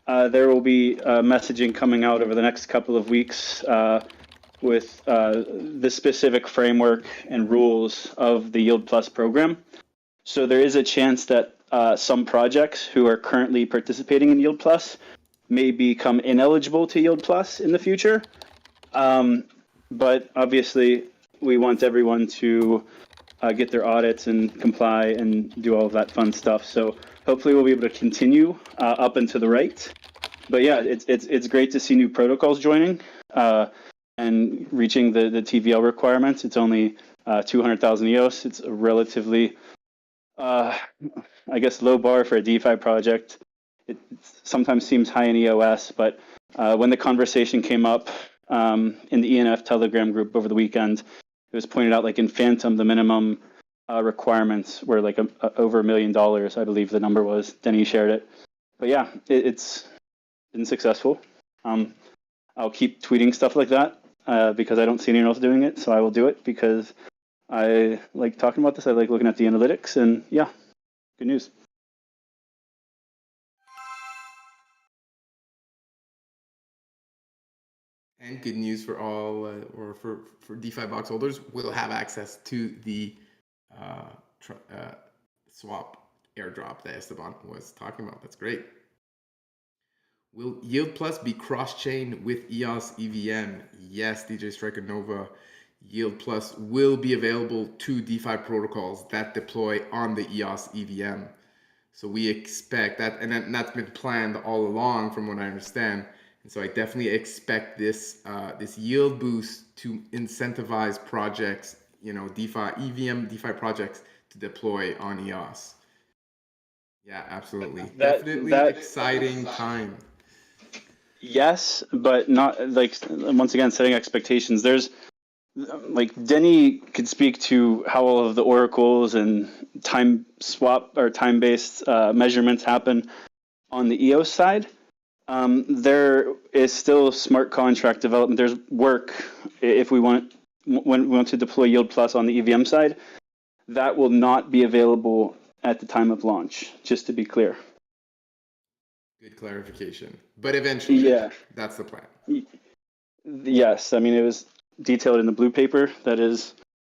there will be messaging coming out over the next couple of weeks with the specific framework and rules of the Yield Plus program. So there is a chance that some projects who are currently participating in Yield Plus may become ineligible to Yield Plus in the future. But obviously, we want everyone to get their audits and comply and do all of that fun stuff. So hopefully we'll be able to continue up and to the right. But yeah, it's great to see new protocols joining and reaching the TVL requirements. It's only 200,000 EOS. It's a relatively, I guess, low bar for a DeFi project. It sometimes seems high in EOS, but when the conversation came up in the ENF Telegram group over the weekend, it was pointed out like in Phantom, the minimum requirements were like over $1 million, I believe the number was. Denis shared it. But yeah, it's been successful. I'll keep tweeting stuff like that because I don't see anyone else doing it. So I will do it because I like talking about this. I like looking at the analytics and yeah, good news. And good news for all, or for DeFi box holders, will have access to the swap airdrop that Esteban was talking about. That's great. Will Yield Plus be cross-chain with EOS EVM? Yes, DJ Striker Nova. Yield Plus will be available to DeFi protocols that deploy on the EOS EVM. So we expect that, and that's been planned all along from what I understand. And so I definitely expect this this yield boost to incentivize projects, DeFi, EVM, DeFi projects to deploy on EOS. Yeah, absolutely. Definitely exciting time. Yes, but not like, once again, setting expectations. There's like Denis could speak to how all of the oracles and time swap or time-based measurements happen on the EOS side. There is still smart contract development. There's work if when we want to deploy Yield Plus on the EVM side. That will not be available at the time of launch, just to be clear. Good clarification. But eventually, yeah, that's the plan. Yes, I mean, it was detailed in the blue paper. That is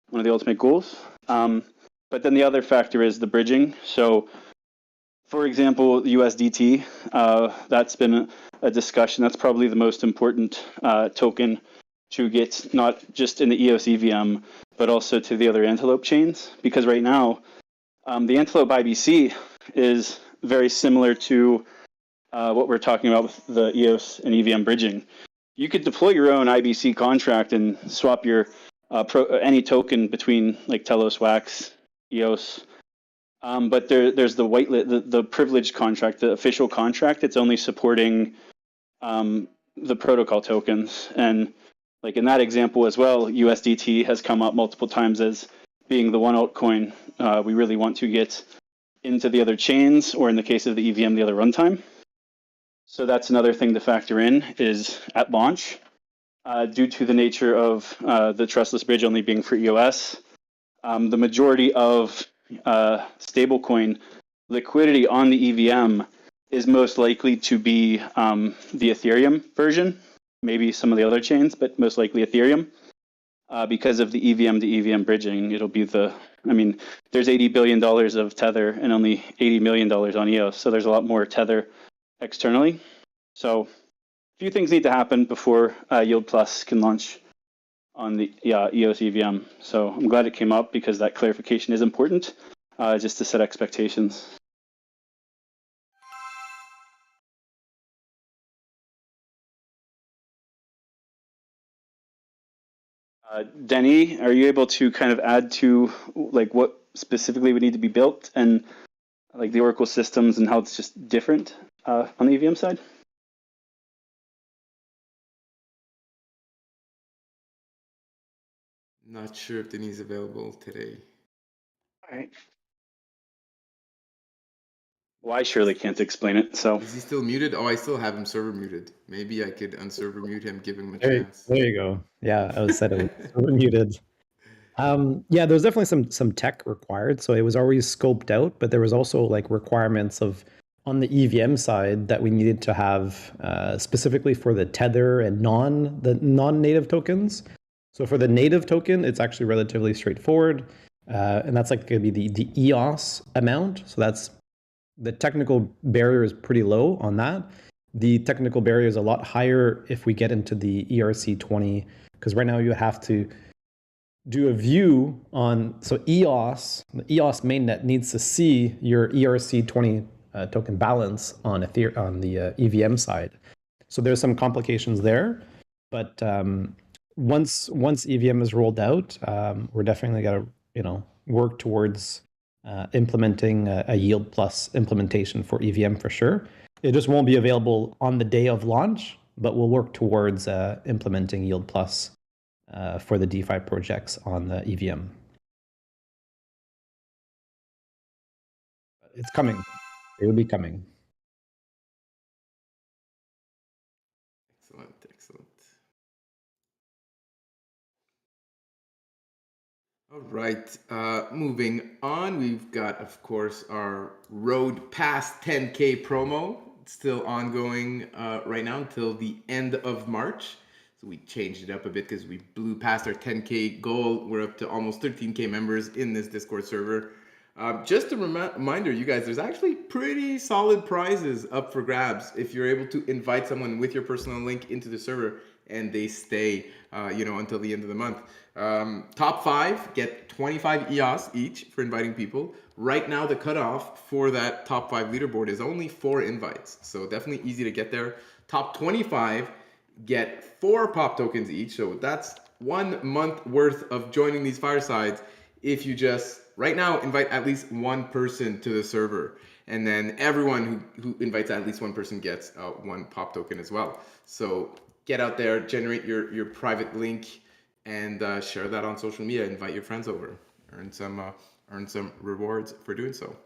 one of the ultimate goals. But then the other factor is the bridging. So, for example, the USDT, that's been a discussion. That's probably the most important token to get, not just in the EOS EVM, but also to the other Antelope chains. Because right now, the Antelope IBC is very similar to what we're talking about with the EOS and EVM bridging. You could deploy your own IBC contract and swap your any token between like Telos, Wax, EOS. But there's the the privileged contract, the official contract. It's only supporting the protocol tokens. And like in that example as well, USDT has come up multiple times as being the one altcoin we really want to get into the other chains, or in the case of the EVM, the other runtime. So that's another thing to factor in is at launch, due to the nature of the trustless bridge only being for EOS, the majority of stablecoin liquidity on the EVM is most likely to be the Ethereum version, maybe some of the other chains, but most likely Ethereum. Because of the EVM to EVM bridging, it'll be there's $80 billion of Tether and only $80 million on EOS. So there's a lot more Tether externally. So a few things need to happen before Yield Plus can launch on the EOS EVM. So I'm glad it came up because that clarification is important, just to set expectations. Denis, are you able to kind of add to like what specifically would need to be built and like the Oracle systems and how it's just different on the EVM side? Not sure if Denis is available today. All right. Well, I surely can't explain it. So Is he still muted? Oh, I still have him server muted. Maybe I could unserver mute him, give him a There chance. you go. Yeah, I was said it was muted. Yeah, there's definitely some tech required. So it was always scoped out, but there was also like requirements of on the EVM side that we needed to have specifically for the Tether and non-native tokens. So for the native token, it's actually relatively straightforward, and that's like going to be the EOS amount. So that's the technical barrier is pretty low on that. The technical barrier is a lot higher if we get into the ERC20, because right now you have to do a view on, so the EOS mainnet needs to see your ERC20 token balance on the EVM side. So there's some complications there, but once EVM is rolled out, we're definitely got to work towards implementing a Yield Plus implementation for EVM for sure. It just won't be available on the day of launch, but we'll work towards implementing Yield Plus for the DeFi projects on the EVM. It's coming. It will be coming. Excellent. All right, moving on, we've got, of course, our Road Past 10K promo. It's still ongoing right now until the end of March. So we changed it up a bit because we blew past our 10K goal. We're up to almost 13K members in this Discord server. Just a reminder, you guys, there's actually pretty solid prizes up for grabs if you're able to invite someone with your personal link into the server and they stay, until the end of the month. Top 5 get 25 EOS each for inviting people. Right now, the cutoff for that top 5 leaderboard is only 4 invites, so definitely easy to get there. Top 25 get 4 pop tokens each, so that's 1 month worth of joining these firesides if you just right now invite at least 1 person to the server, and then everyone who invites at least 1 person gets 1 pop token as well. So get out there, generate your private link, and share that on social media. Invite your friends over, earn some rewards for doing so.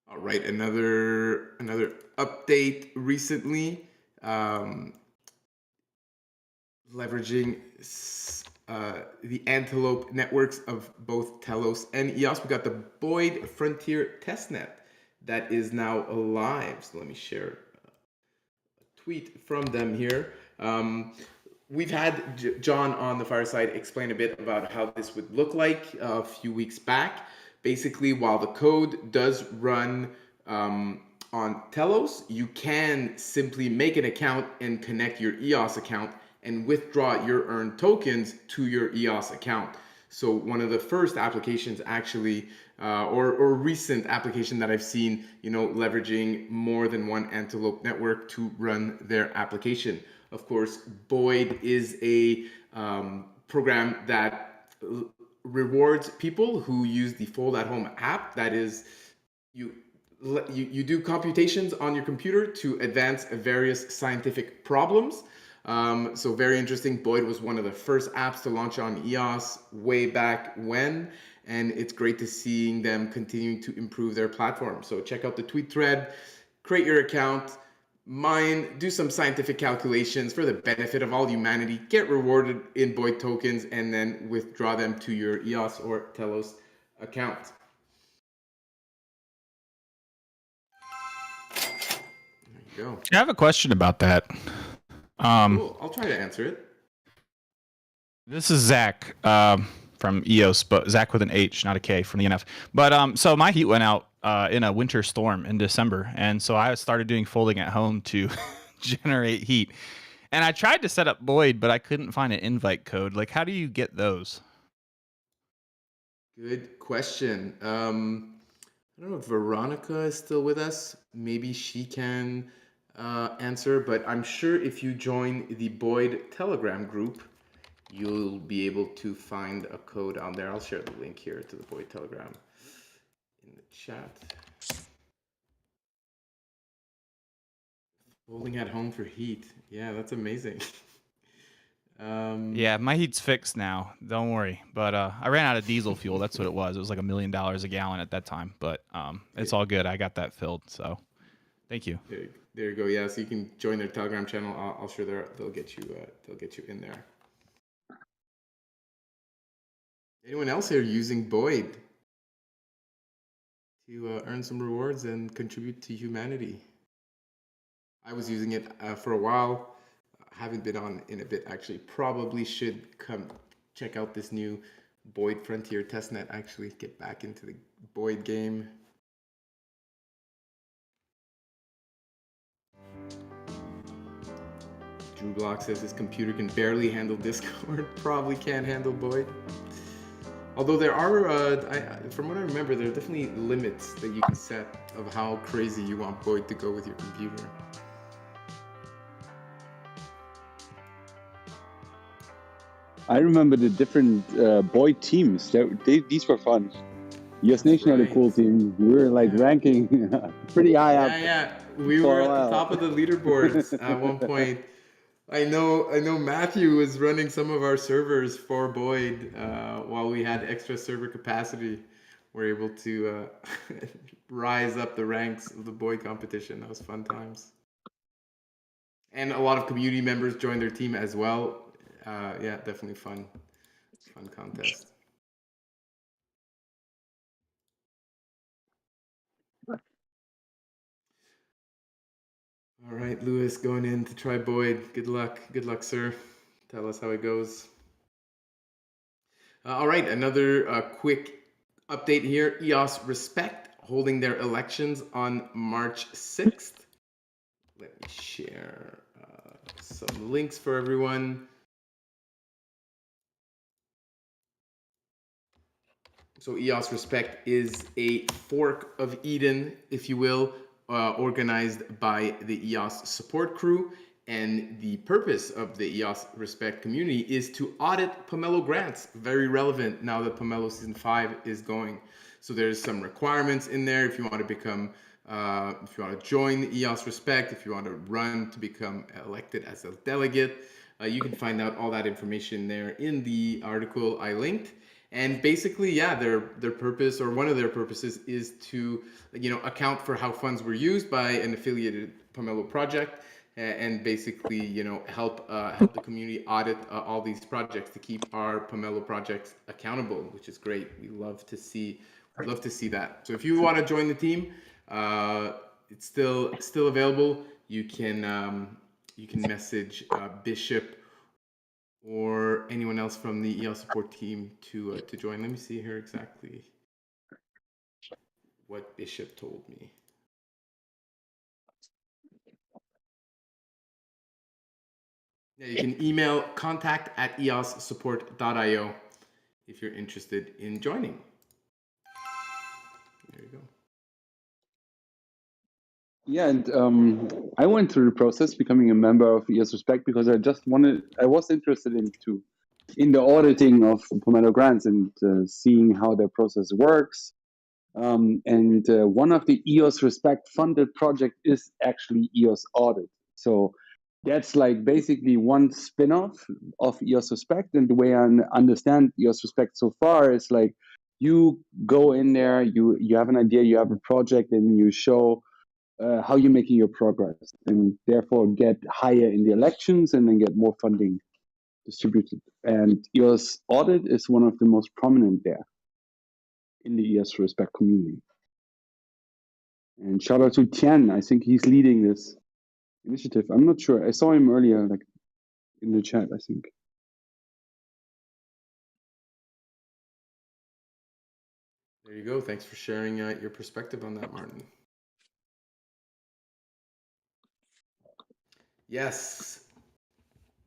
All right, another update recently, leveraging the Antelope networks of both Telos and EOS. We got the Boid Frontier testnet that is now live. So let me share a tweet from them here. We've had John on the Fireside explain a bit about how this would look like a few weeks back. Basically, while the code does run on Telos, you can simply make an account and connect your EOS account and withdraw your earned tokens to your EOS account. So one of the first applications actually, or recent application that I've seen, leveraging more than one Antelope network to run their application. Of course, Boid is a program that rewards people who use the Fold at Home app. That is, you do computations on your computer to advance various scientific problems. So very interesting. Boid was one of the first apps to launch on EOS way back when, and it's great to seeing them continuing to improve their platform. So check out the tweet thread, create your account, mine, do some scientific calculations for the benefit of all humanity, get rewarded in Boid tokens, and then withdraw them to your EOS or Telos account. Go. I have a question about that. Cool. I'll try to answer it. This is Zack from EOS, but Zack with an H, not a K, from the NF. But so my heat went out in a winter storm in December, and so I started doing folding at home to generate heat. And I tried to set up Boid, but I couldn't find an invite code. Like, how do you get those? Good question. I don't know if Veronica is still with us. Maybe she can answer, but I'm sure if you join the Boid Telegram group, you'll be able to find a code on there. I'll share the link here to the Boid Telegram in the chat. Folding at home for heat. Yeah, that's amazing. Yeah, my heat's fixed now. Don't worry. But I ran out of diesel fuel. That's what it was. It was like $1 million a gallon at that time. But it's all good. I got that filled. So thank you. There you go. Yeah, so you can join their Telegram channel. I'll sure they'll get you in there. Anyone else here using Boid to earn some rewards and contribute to humanity? I was using it for a while. Haven't been on in a bit, actually. Probably should come check out this new Boid Frontier testnet, actually get back into the Boid game. Drew Block says his computer can barely handle Discord. Probably can't handle Boid. Although there are, from what I remember, there are definitely limits that you can set of how crazy you want Boid to go with your computer. I remember the different Boid teams. These were fun. EOS Nation had a cool team. We were like ranking pretty high up. Yeah. We were at the top of the leaderboards at one point. I know Matthew was running some of our servers for Boid while we had extra server capacity. We're able to rise up the ranks of the Boid competition. That was fun times. And a lot of community members joined their team as well. Yeah, definitely fun contest. All right, Lewis, going in to try Boid. Good luck, sir. Tell us how it goes. All right, another quick update here. EOS Respect holding their elections on March 6th. Let me share some links for everyone. So EOS Respect is a fork of Eden, if you will, organized by the EOS support crew. And the purpose of the EOS Respect community is to audit Pomelo grants. Very relevant now that Pomelo Season 5 is going. So there's some requirements in there if you want to become, if you want to join the EOS Respect, if you want to run to become elected as a delegate. You can find out all that information there in the article I linked. And basically, yeah, their purpose, or one of their purposes, is to account for how funds were used by an affiliated Pomelo project, and basically help the community audit all these projects to keep our Pomelo projects accountable, which is great. We love to see that. So if you want to join the team, it's still available. You can message Bishop or anyone else from the EOS support team to join. Let me see here exactly what Bishop told me. Yeah, you can email contact@eossupport.io if you're interested in joining. There you go. Yeah, and I went through the process becoming a member of EOS Respect because I was interested in the auditing of Pomelo grants and seeing how their process works. And one of the EOS Respect funded project is actually EOS Audit. So that's like basically one spin-off of EOS Respect. And the way I understand EOS Respect so far is like you go in there, you have an idea, you have a project, and you show how you're making your progress, and therefore get higher in the elections and then get more funding distributed. And EOS Audit is one of the most prominent there in the EOS Respect community. And shout out to Tian, I think he's leading this Initiative. I'm not sure. I saw him earlier, like in the chat, I think. There you go. Thanks for sharing your perspective on that, Martin. Yes.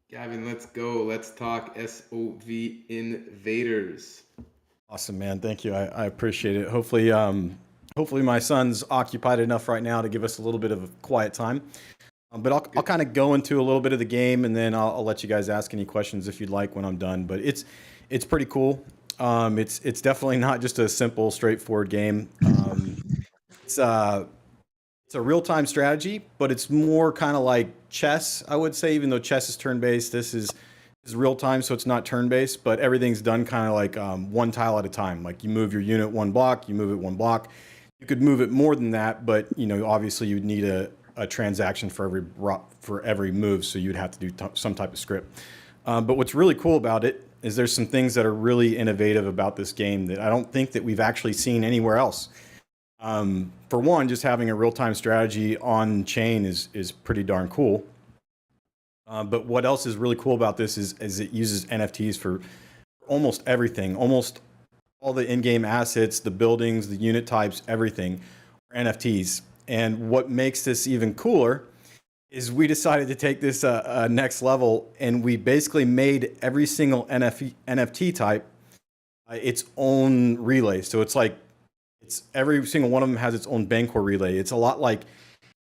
Gavin, let's go. Let's talk SOV Invaders. Awesome, man. Thank you. I appreciate it. Hopefully my son's occupied enough right now to give us a little bit of a quiet time. But I'll kind of go into a little bit of the game, and then I'll let you guys ask any questions if you'd like when I'm done. But it's pretty cool. It's definitely not just a simple, straightforward game. It's a real-time strategy, but it's more kind of like chess, I would say. Even though chess is turn-based, this is real-time, so it's not turn-based. But everything's done kind of like one tile at a time. Like you move your unit one block, you move it one block. You could move it more than that, but obviously you'd need a transaction for every move, so you'd have to do some type of script. But what's really cool about it is there's some things that are really innovative about this game that I don't think that we've actually seen anywhere else. For one, just having a real-time strategy on chain is pretty darn cool. But what else is really cool about this is it uses NFTs for almost everything. Almost all the in-game assets, the buildings, the unit types, everything are NFTs. And what makes this even cooler is we decided to take this next level, and we basically made every single NFT type its own relay. So it's every single one of them has its own Bancor relay. It's a lot like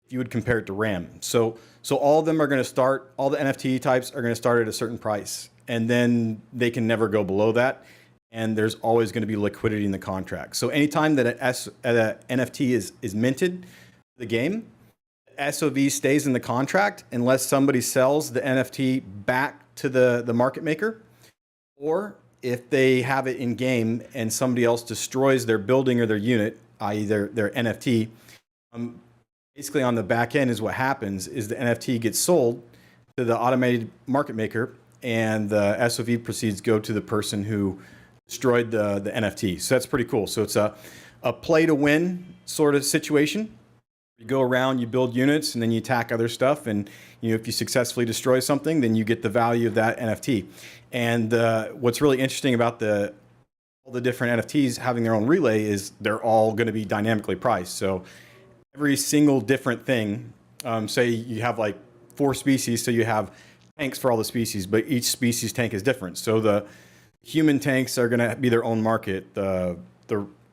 if you would compare it to RAM. So all of them are going to start, all the NFT types are going to start at a certain price, and then they can never go below that. And there's always going to be liquidity in the contract. So anytime that an NFT is minted, the game, SOV stays in the contract unless somebody sells the NFT back to the market maker, or if they have it in game and somebody else destroys their building or their unit, i.e. their NFT, basically on the back end is what happens is the NFT gets sold to the automated market maker, and the SOV proceeds go to the person who destroyed the NFT. So that's pretty cool. So it's a play to win sort of situation. You go around, you build units, and then you attack other stuff. And if you successfully destroy something, then you get the value of that NFT. And what's really interesting about all the different NFTs having their own relay is they're all going to be dynamically priced. So every single different thing, say you have like 4 species, so you have tanks for all the species, but each species tank is different. So the human tanks are going to be their own market. The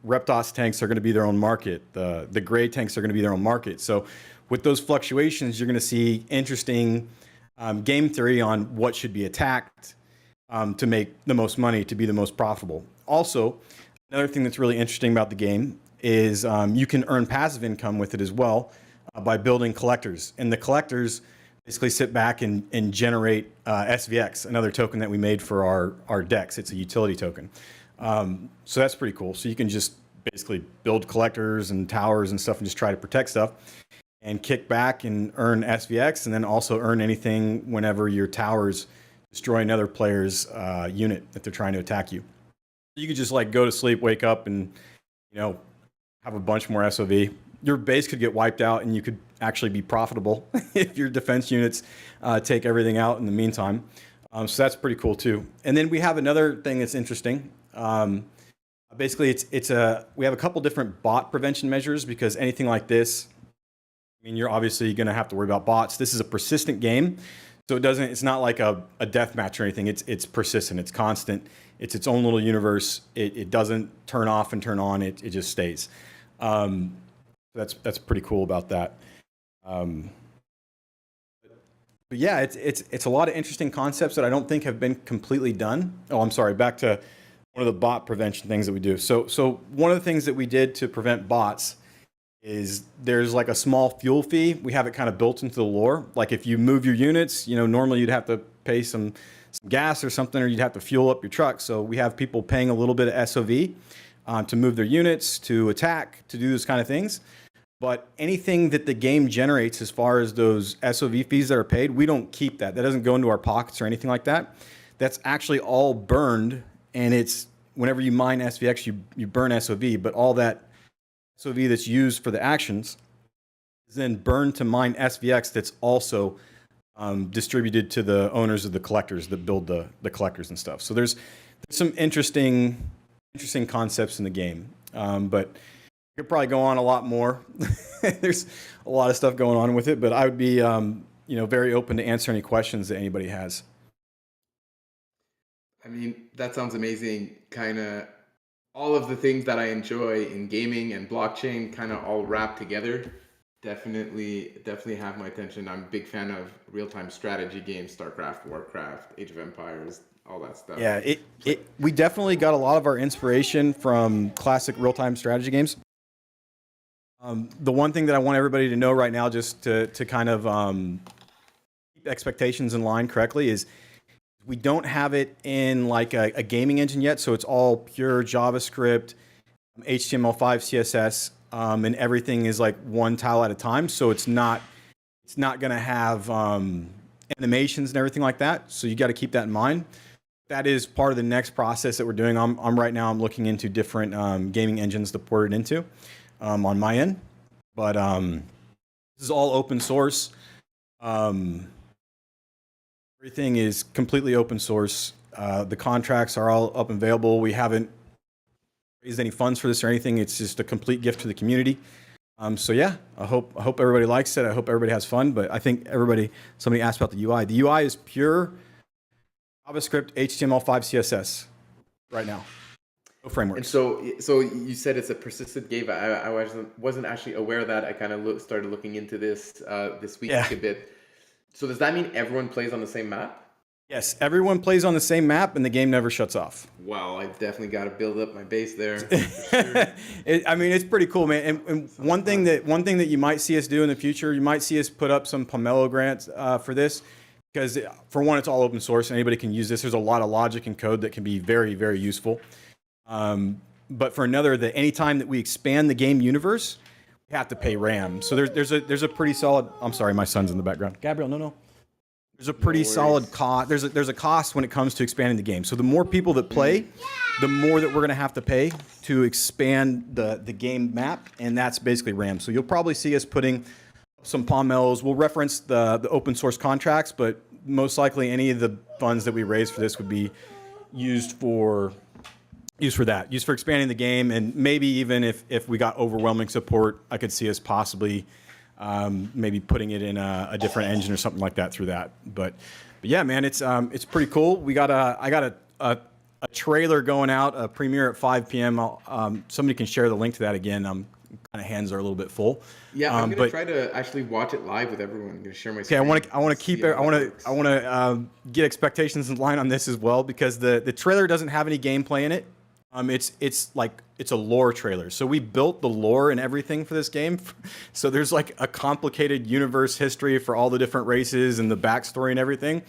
Reptos tanks are going to be their own market. The gray tanks are going to be their own market. So with those fluctuations, you're going to see interesting game theory on what should be attacked to make the most money, to be the most profitable. Also, another thing that's really interesting about the game is you can earn passive income with it as well by building collectors. And the collectors basically sit back and generate SVX, another token that we made for our DEX. It's a utility token. So that's pretty cool. So you can just basically build collectors and towers and stuff and just try to protect stuff and kick back and earn SVX, and then also earn anything whenever your towers destroy another player's unit if they're trying to attack you. You could just like go to sleep, wake up, and have a bunch more SOV. Your base could get wiped out, and you could actually be profitable if your defense units take everything out in the meantime. So that's pretty cool too. And then we have another thing that's interesting. Basically, we have a couple different bot prevention measures, because anything like this, you're obviously going to have to worry about bots. This is a persistent game, so it's not like a death match or anything. It's persistent. It's constant. It's its own little universe. It doesn't turn off and turn on. It just stays. That's pretty cool about that. But yeah, it's a lot of interesting concepts that I don't think have been completely done. Oh, I'm sorry. Back to one of the bot prevention things that we do. So one of the things that we did to prevent bots is there's like a small fuel fee. We have it kind of built into the lore. Like if you move your units, normally you'd have to pay some gas or something, or you'd have to fuel up your truck. So we have people paying a little bit of SOV to move their units, to attack, to do those kind of things. But anything that the game generates as far as those SOV fees that are paid, we don't keep that. That doesn't go into our pockets or anything like that. That's actually all burned, and it's whenever you mine SVX, you burn SOV, but all that SOV that's used for the actions then burned to mine SVX that's also distributed to the owners of the collectors that build the collectors and stuff. So there's some interesting concepts in the game, but I could probably go on a lot more. There's a lot of stuff going on with it, but I would be very open to answer any questions that anybody has. I mean, that sounds amazing. Kind of all of the things that I enjoy in gaming and blockchain kind of all wrapped together. Definitely have my attention. I'm a big fan of real-time strategy games, StarCraft, Warcraft, Age of Empires, all that stuff. Yeah, we definitely got a lot of our inspiration from classic real-time strategy games. The one thing that I want everybody to know right now, just to kind of keep expectations in line correctly, is we don't have it in like a gaming engine yet. So it's all pure JavaScript, HTML5, CSS, and everything is like one tile at a time. So it's not going to have animations and everything like that. So you got to keep that in mind. That is part of the next process that we're doing. I'm right now, I'm looking into different gaming engines to port it into on my end. But this is all open source. Everything is completely open source. The contracts are all up and available. We haven't raised any funds for this or anything. It's just a complete gift to the community. So yeah, I hope everybody likes it. I hope everybody has fun. But I think somebody asked about the UI. The UI is pure JavaScript, HTML5, CSS right now. No frameworks. And so you said it's a persistent game. I wasn't actually aware of that. I kind of started looking into this this week a bit. So does that mean everyone plays on the same map? Yes, everyone plays on the same map, and the game never shuts off. Wow, I've definitely got to build up my base there. Sure. It's pretty cool, man. And one thing that you might see us do in the future, you might see us put up some Pomelo grants for this, because for one, it's all open source. Anybody can use this. There's a lot of logic and code that can be very, very useful. But for another, anytime that we expand the game universe, we have to pay RAM. So there's a pretty solid. I'm sorry, my son's in the background. Gabriel, no. There's a pretty solid cost. There's a cost when it comes to expanding the game. So the more people that play, the more that we're going to have to pay to expand the game map, and that's basically RAM. So you'll probably see us putting some Pomelos. We'll reference the open source contracts, but most likely any of the funds that we raise for this would be used for expanding the game, and maybe even if we got overwhelming support, I could see us possibly maybe putting it in a different engine or something like that through that. But yeah, man, it's pretty cool. I got a trailer going out, a premiere at 5 p.m. Somebody can share the link to that again. Kind of hands are a little bit full. Yeah, I'm gonna try to actually watch it live with everyone. I'm gonna share my screen. Okay, I want to get expectations in line on this as well, because the trailer doesn't have any gameplay in it. It's a lore trailer. So we built the lore and everything for this game. So there's like a complicated universe history for all the different races and the backstory and everything.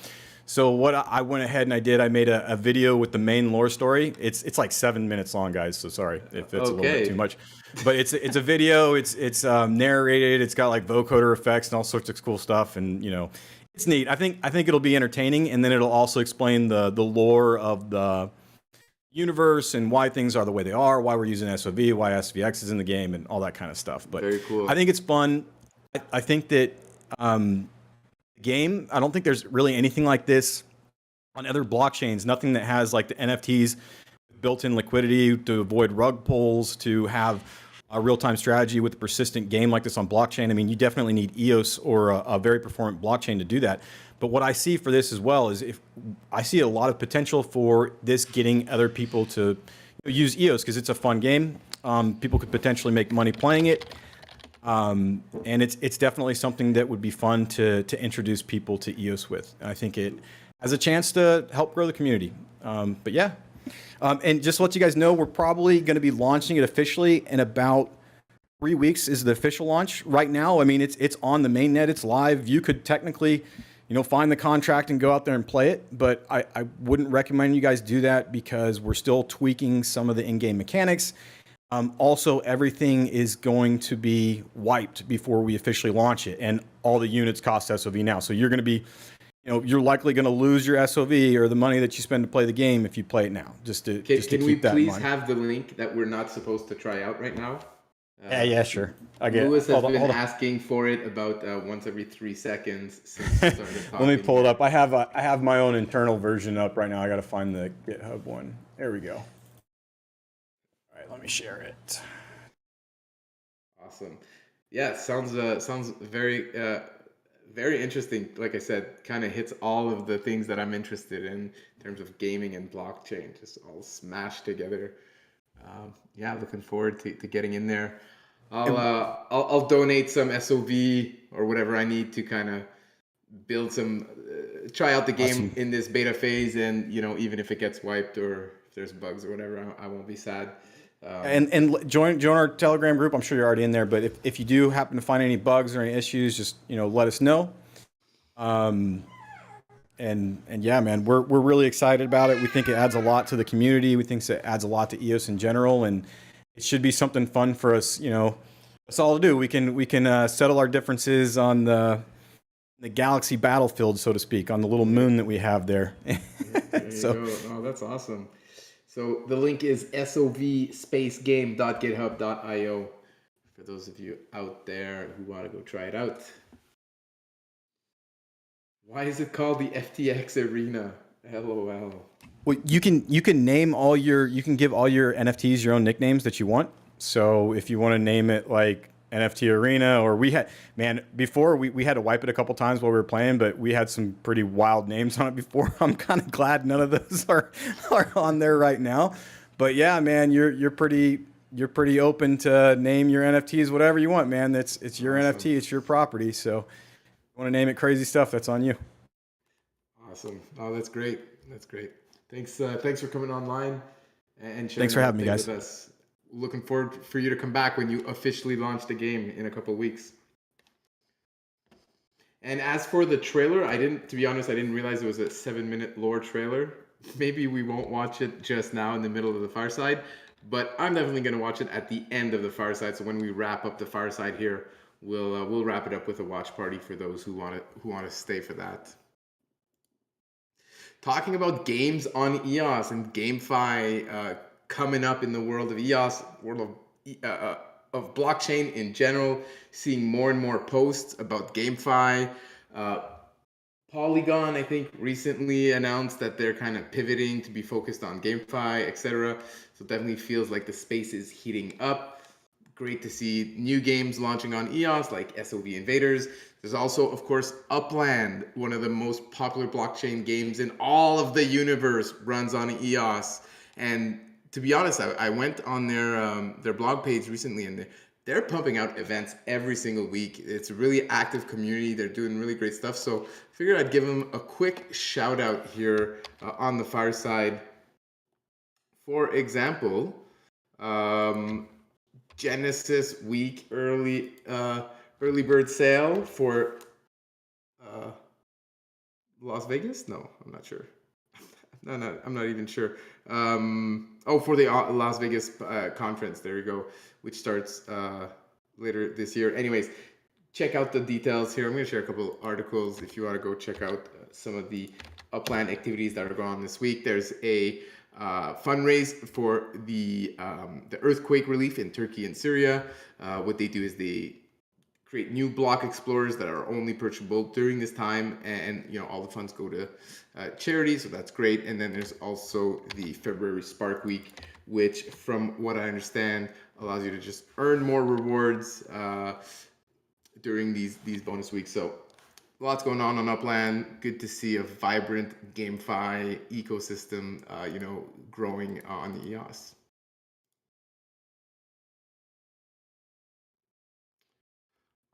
So what I went ahead and I made a video with the main lore story. It's like 7 minutes long, guys. So sorry if it's a little bit too much, but it's a video. It's narrated. It's got like vocoder effects and all sorts of cool stuff. And it's neat. I think it'll be entertaining, and then it'll also explain the lore of the universe and why things are the way they are, why we're using SOV, why SVX is in the game, and all that kind of stuff. But very cool. I think it's fun. I think that game, I don't think there's really anything like this on other blockchains. Nothing that has like the NFTs, built-in liquidity to avoid rug pulls, to have a real-time strategy with a persistent game like this on blockchain. I mean, you definitely need EOS or a very performant blockchain to do that. But what I see for this as well is I see a lot of potential for this getting other people to use EOS, because it's a fun game. People could potentially make money playing it. And it's definitely something that would be fun to introduce people to EOS with. And I think it has a chance to help grow the community. But yeah. And just to let you guys know, we're probably going to be launching it officially in about 3 weeks is the official launch. Right now, I mean, it's on the mainnet. It's live. You could technically find the contract and go out there and play it. But I wouldn't recommend you guys do that, because we're still tweaking some of the in-game mechanics. Also, everything is going to be wiped before we officially launch it, and all the units cost SOV now. So you're going to be, you're likely going to lose your SOV or the money that you spend to play the game if you play it now. Just to keep that in mind. Can we please have the link that we're not supposed to try out right now? Yeah, sure. I get. Lewis has Hold been on. asking for it about once every 3 seconds since we started talking. Let me pull it up. I have my own internal version up right now. I got to find the GitHub one. There we go. All right, let me share it. Awesome. Yeah, sounds very very interesting. Like I said, kind of hits all of the things that I'm interested in terms of gaming and blockchain, just all smashed together. Yeah, looking forward to getting in there. I'll donate some SOV or whatever I need to kind of build some, try out the game in this beta phase, and even if it gets wiped or if there's bugs or whatever, I won't be sad. And join our Telegram group. I'm sure you're already in there, but if you do happen to find any bugs or any issues, just let us know. And yeah, man, we're really excited about it. We think it adds a lot to the community. We think it adds a lot to EOS in general, and it should be something fun for us. Us all to do. We can settle our differences on the galaxy battlefield, so to speak, on the little moon that we have there. There you go. Oh, that's awesome. So the link is sovspacegame.github.io for those of you out there who want to go try it out. Why is it called the FTX Arena? LOL. Well, you can name you can give all your NFTs your own nicknames that you want. So if you want to name it like NFT Arena, or before we had to wipe it a couple times while we were playing, but we had some pretty wild names on it before. I'm kind of glad none of those are on there right now. But yeah, man, you're pretty open to name your NFTs whatever you want, man. It's your awesome. NFT, it's your property. So if you want to name it crazy stuff, that's on you. Awesome. Oh, that's great. That's great. Thanks for coming online and sharing. Thanks for having me, guys. With us. Looking forward for you to come back when you officially launch the game in a couple of weeks. And as for the trailer, to be honest, I didn't realize it was a 7-minute lore trailer. Maybe we won't watch it just now in the middle of the Fireside, but I'm definitely going to watch it at the end of the Fireside. So when we wrap up the Fireside here, we'll wrap it up with a watch party for those who want to stay for that. Talking about games on EOS and Gamefi coming up in the world of EOS, world of blockchain in general, seeing more and more posts about Gamefi. Polygon, I think, recently announced that they're kind of pivoting to be focused on Gamefi, etc. So it definitely feels like the space is heating up. Great to see new games launching on EOS like SOV Invaders. There's also, of course, Upland, one of the most popular blockchain games in all of the universe, runs on EOS. And to be honest, I went on their blog page recently, and they're pumping out events every single week. It's a really active community. They're doing really great stuff. So I figured I'd give them a quick shout out here on the Fireside. For example, Genesis Week early bird sale for Las Vegas? No, I'm not sure. No, I'm not even sure. For the Las Vegas conference, there you go, which starts later this year. Anyways, check out the details here. I'm going to share a couple articles if you want to go check out some of the Upland activities that are going on this week. There's a fundraise for the earthquake relief in Turkey and Syria. What they do is they create new block explorers that are only purchasable during this time, and all the funds go to charity, so that's great. And then there's also the February Spark Week, which, from what I understand, allows you to just earn more rewards during these bonus weeks. So lots going on Upland. Good to see a vibrant GameFi ecosystem, growing on the EOS.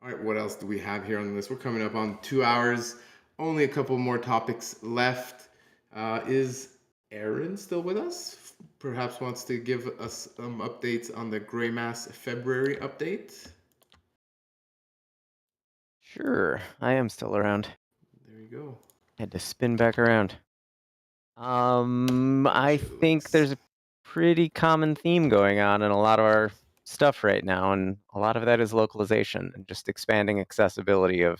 All right, what else do we have here on the list? We're coming up on 2 hours. Only a couple more topics left. Is Aaron still with us? Perhaps wants to give us some updates on the Greymass February update. Sure, I am still around. There you go. Had to spin back around. I think there's a pretty common theme going on in a lot of our stuff right now, and a lot of that is localization and just expanding accessibility of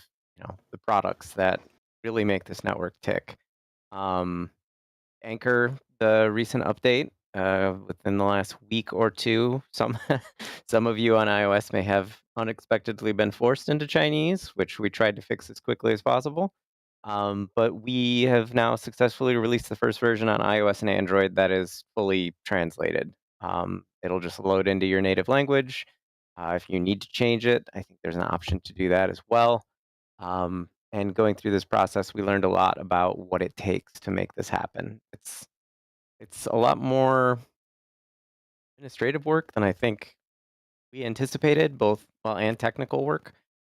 the products that really make this network tick. Anchor, the recent update, within the last week or two. Some of you on iOS may have unexpectedly been forced into Chinese, which we tried to fix as quickly as possible. But we have now successfully released the first version on iOS and Android that is fully translated. It'll just load into your native language. If you need to change it, I think there's an option to do that as well. And going through this process, we learned a lot about what it takes to make this happen. It's a lot more administrative work than I think we anticipated, both and technical work.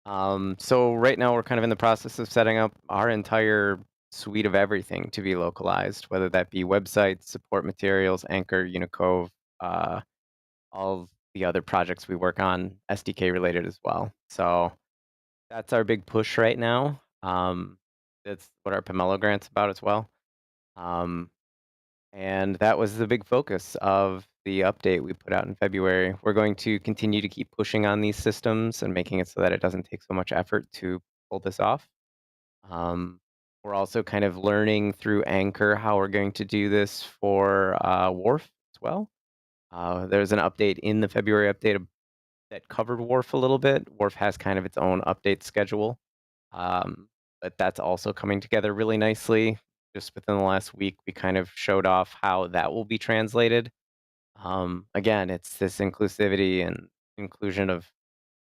So right now we're kind of in the process of setting up our entire suite of everything to be localized, whether that be websites, support materials, Anchor, Unicove, all the other projects we work on, SDK related as well. So that's our big push right now. That's what our Pomelo grant's about as well. And that was the big focus of the update we put out in February. We're going to continue to keep pushing on these systems and making it so that it doesn't take so much effort to pull this off. We're also kind of learning through Anchor how we're going to do this for Wharf as well. There's an update in the February update that covered Wharf a little bit. Wharf has kind of its own update schedule, but that's also coming together really nicely. Just within the last week, we kind of showed off how that will be translated. Again, it's this inclusivity and inclusion of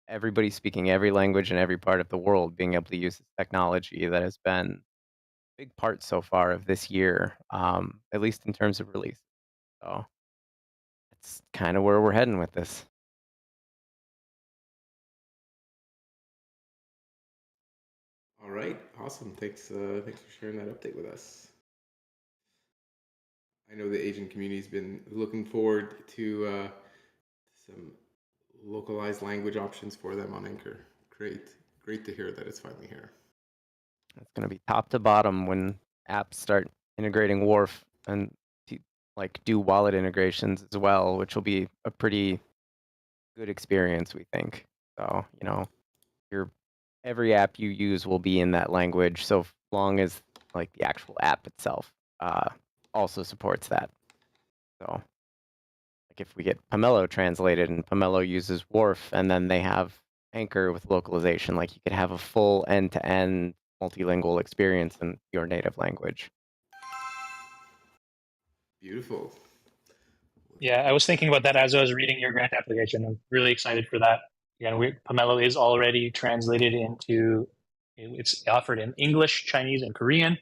everybody speaking every language in every part of the world being able to use this technology that has been a big part so far of this year, at least in terms of release. So that's kind of where we're heading with this. All right, awesome. Thanks for sharing that update with us. I know the Asian community's been looking forward to some localized language options for them on Anchor. Great to hear that it's finally here. It's going to be top to bottom when apps start integrating Wharf and like do wallet integrations as well, which will be a pretty good experience, we think. So, you know, every app you use will be in that language, so long as like the actual app itself also supports that. So, like if we get Pomelo translated and Pomelo uses Wharf, and then they have Anchor with localization, like you could have a full end-to-end multilingual experience in your native language. Beautiful. Yeah, I was thinking about that as I was reading your grant application. I'm really excited for that. Yeah, Pomelo is already translated into, it's offered in English, Chinese, and Korean.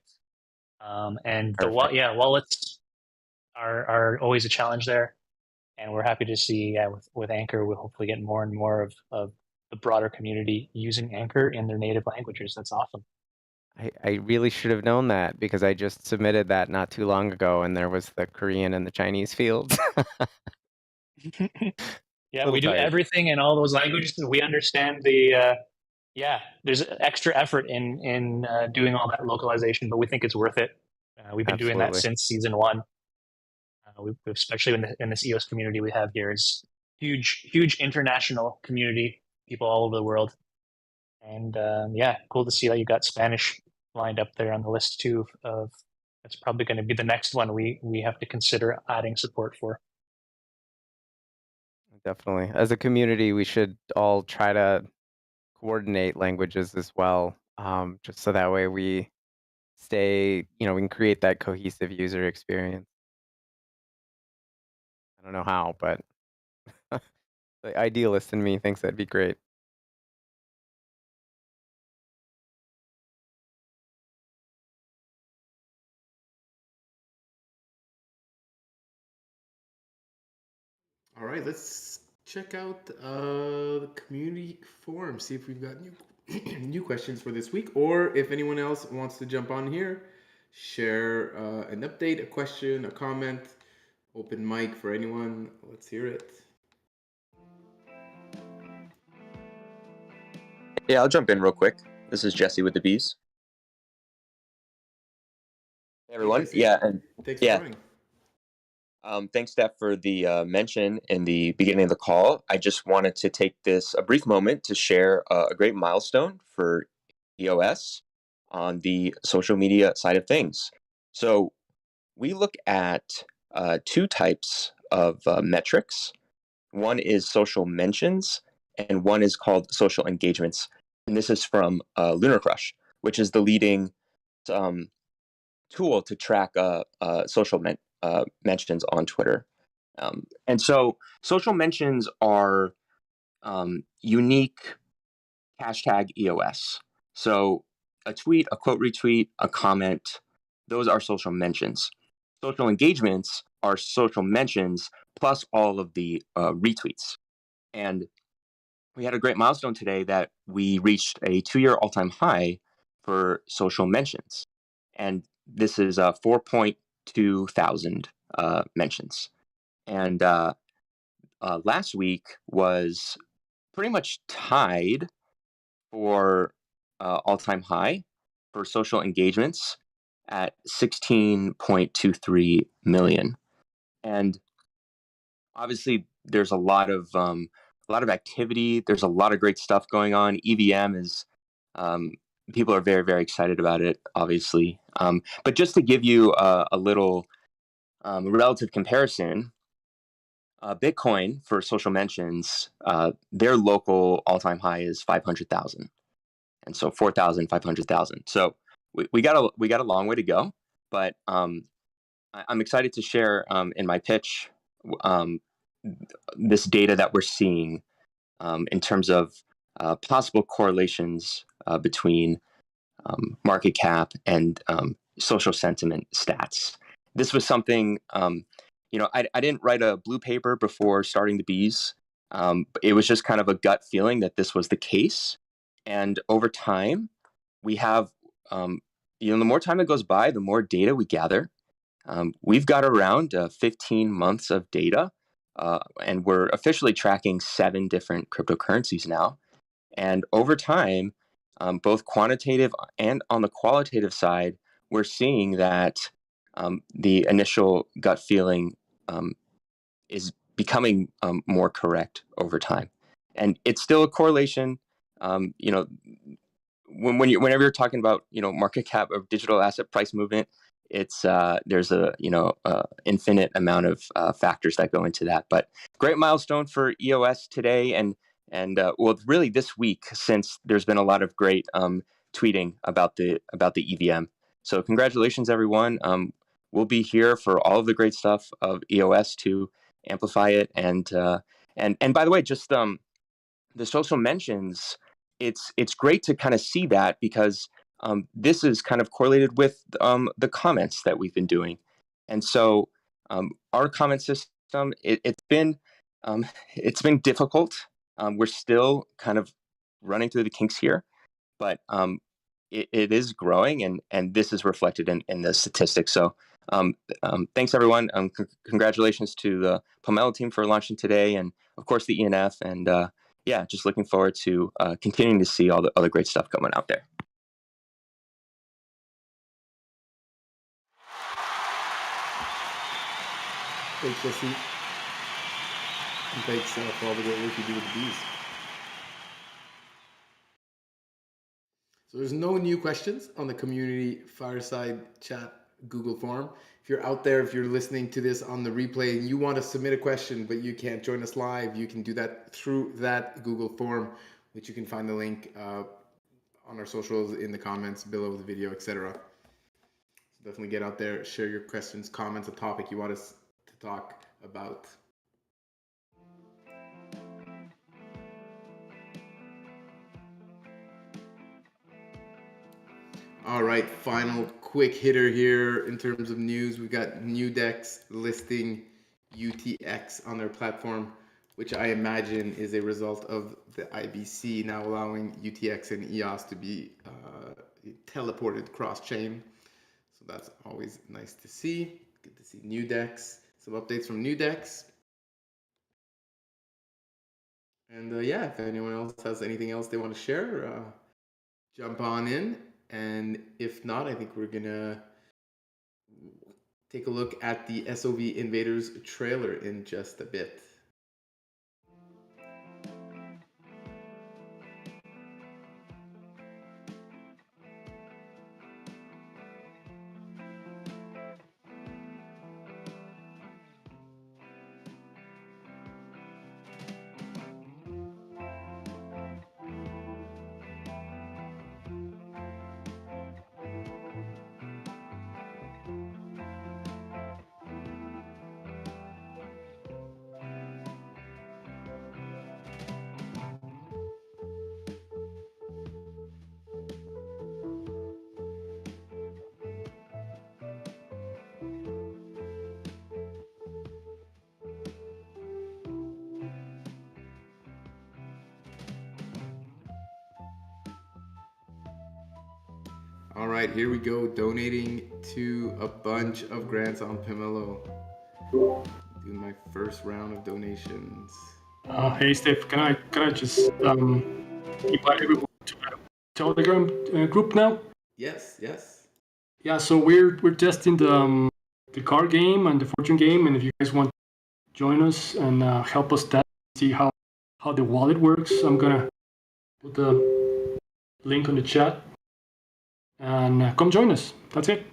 And wallets are always a challenge there. And we're happy to see, with Anchor, we'll hopefully get more and more of the broader community using Anchor in their native languages. That's awesome. I really should have known that because I just submitted that not too long ago, and there was the Korean and the Chinese fields. Yeah, we do everything in all those languages. We understand the there's extra effort in doing all that localization, but we think it's worth it. We've been doing that since season 1. Especially in this EOS community we have here is huge international community, people all over the world. And cool to see that you got Spanish lined up there on the list too. That's probably going to be the next one we have to consider adding support for. Definitely. As a community, we should all try to coordinate languages as well, just so that way we stay, we can create that cohesive user experience. I don't know how, but the idealist in me thinks that'd be great. All right, let's check out the community forum, see if we've got new questions for this week, or if anyone else wants to jump on here, share an update, a question, a comment, open mic for anyone. Let's hear it. Yeah, I'll jump in real quick. This is Jesse with the Bees. Hey, everyone. Hey, and thanks for joining. Thanks, Steph, for the mention in the beginning of the call. I just wanted to take a brief moment to share a great milestone for EOS on the social media side of things. So we look at two types of metrics. One is social mentions, and one is called social engagements. And this is from Lunar Crush, which is the leading tool to track social mentions on Twitter. And so social mentions are unique hashtag EOS. So a tweet, a quote retweet, a comment, those are social mentions. Social engagements are social mentions plus all of the retweets. And we had a great milestone today that we reached a 2-year all-time high for social mentions. And this is 4.2 thousand mentions. And last week was pretty much tied for all-time high for social engagements at 16.23 million. And obviously there's a lot of activity. There's a lot of great stuff going on. EVM is people are very, very excited about it, obviously. But just to give you a little relative comparison, Bitcoin for social mentions, their local all-time high is 500,000, and so 4,000, 500,000. So we got a long way to go. But I'm excited to share in my pitch this data that we're seeing in terms of possible correlations between market cap and social sentiment stats. This was something, I didn't write a blue paper before starting the bees. It was just kind of a gut feeling that this was the case. And over time, we have, the more time that goes by, the more data we gather. We've got around 15 months of data, and we're officially tracking 7 different cryptocurrencies now. And over time, both quantitative and on the qualitative side, we're seeing that the initial gut feeling is becoming more correct over time. And it's still a correlation. Whenever you're talking about market cap or digital asset price movement, it's there's a infinite amount of factors that go into that. But great milestone for EOS today, and well, really this week, since there's been a lot of great tweeting about the EVM. So congratulations, everyone. We'll be here for all of the great stuff of EOS to amplify it. And by the way, just the social mentions, it's great to kind of see that, because this is kind of correlated with the comments that we've been doing. And so our comment system, it's been difficult. We're still kind of running through the kinks here, but it is growing, and this is reflected in the statistics. So thanks, everyone. Congratulations to the Pomelo team for launching today, and of course the ENF, and yeah, just looking forward to continuing to see all the other great stuff coming out there. Thanks, Jesse. And thanks for all the great work you do with the bees. So there's no new questions on the community Fireside Chat Google form. If you're out there, if you're listening to this on the replay and you want to submit a question, but you can't join us live, you can do that through that Google form, which you can find the link on our socials, in the comments below the video, etc. So definitely get out there, share your questions, comments, a topic you want us to talk about. All right, final quick hitter here in terms of news. We've got Newdex listing UTX on their platform, which I imagine is a result of the IBC now allowing UTX and EOS to be teleported cross-chain. So that's always nice to see. Good to see Newdex. Some updates from Newdex. And yeah, if anyone else has anything else they want to share, jump on in. And if not, I think we're gonna take a look at the SOV Invaders trailer in just a bit. All right, here we go. Donating to a bunch of grants on Pomelo. Doing my first round of donations. Hey Steph, can I just invite everyone to a Telegram group now? Yes, yes. Yeah, so we're testing the card game and the fortune game, and if you guys want to join us and help us test, see how the wallet works, I'm gonna put the link on the chat, and come join us. That's it.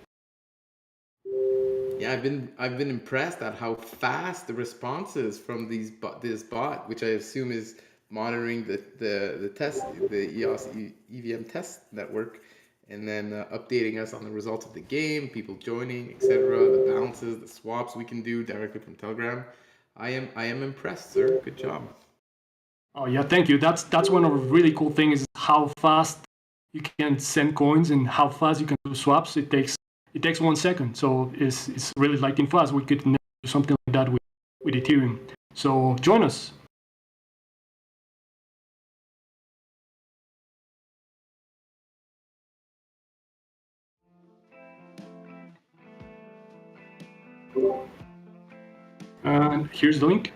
Yeah, I've been impressed at how fast the response is from this bot, which I assume is monitoring the EOS EVM test network, and then updating us on the results of the game, people joining, etc., the balances, the swaps we can do directly from Telegram. I am impressed, sir. Good job. Oh yeah, thank you. That's one of the really cool things is how fast you can send coins and how fast you can do swaps. It takes 1 second, so it's really lightning fast. We could never do something like that with Ethereum. So join us. And here's the link.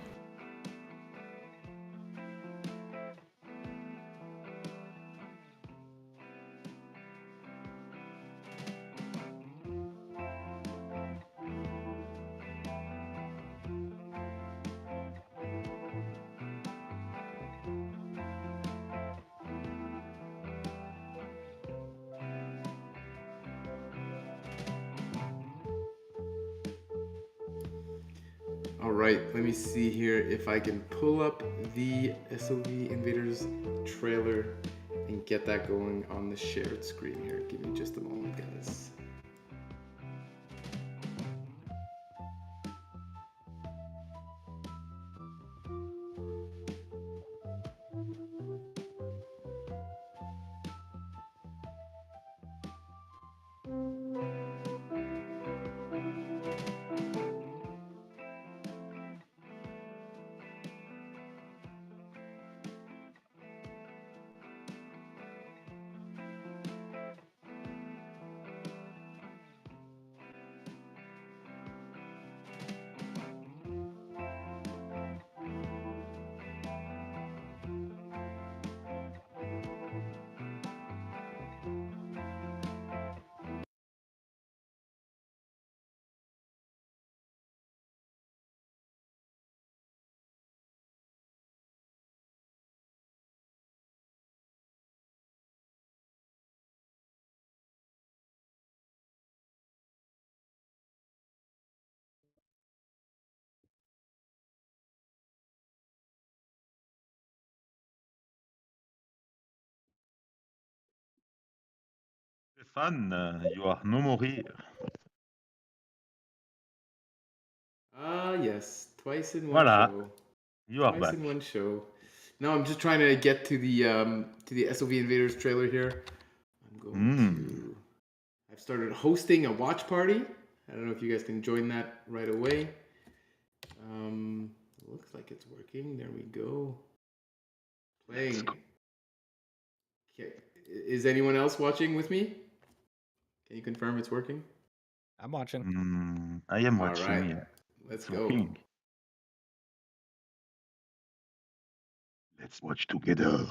All right, let me see here if I can pull up the SOV Invaders trailer and get that going on the shared screen here. Give me just a moment, guys. Stephane, you are no more here. Yes, twice in one Voilà, show. you are Twice back. in one show. No, I'm just trying to get to the SOV Invaders trailer here. I'm going to. I've started hosting a watch party. I don't know if you guys can join that right away. Looks like it's working. There we go. Playing. Okay. Is anyone else watching with me? Can you confirm it's working? I'm watching. I am All watching. right. Yeah. Let's It's go. working. Let's watch together.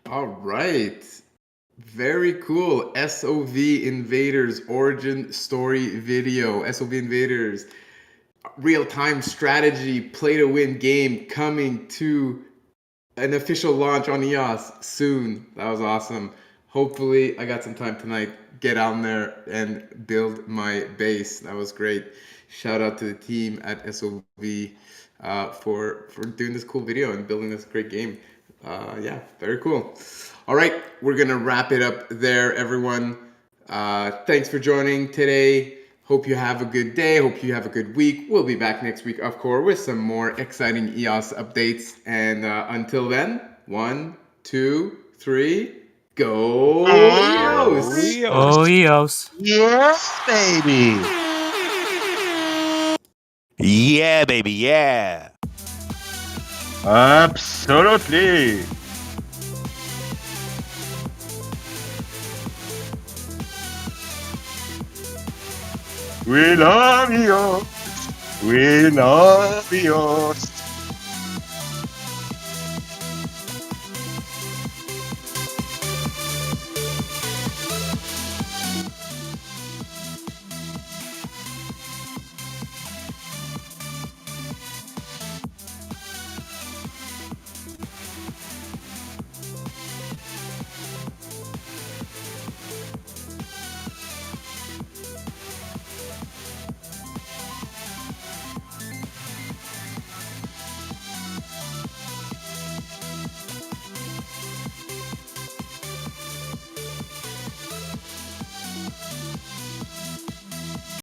All right. Very cool. SOV Invaders origin story video. SOV Invaders real-time strategy play to win game coming to an official launch on EOS soon. That was awesome. Hopefully I got some time tonight, get on there and build my base. That was great. Shout out to the team at SOV for doing this cool video and building this great game. Yeah, very cool. All right, we're gonna wrap it up there, everyone. Thanks for joining today. Hope you have a good day. Hope you have a good week. We'll be back next week, of course, with some more exciting EOS updates. And until then, 1, 2, 3, go EOS! Oh, EOS. Yes, baby. Yeah, baby, yeah. Absolutely. We love you. We love you.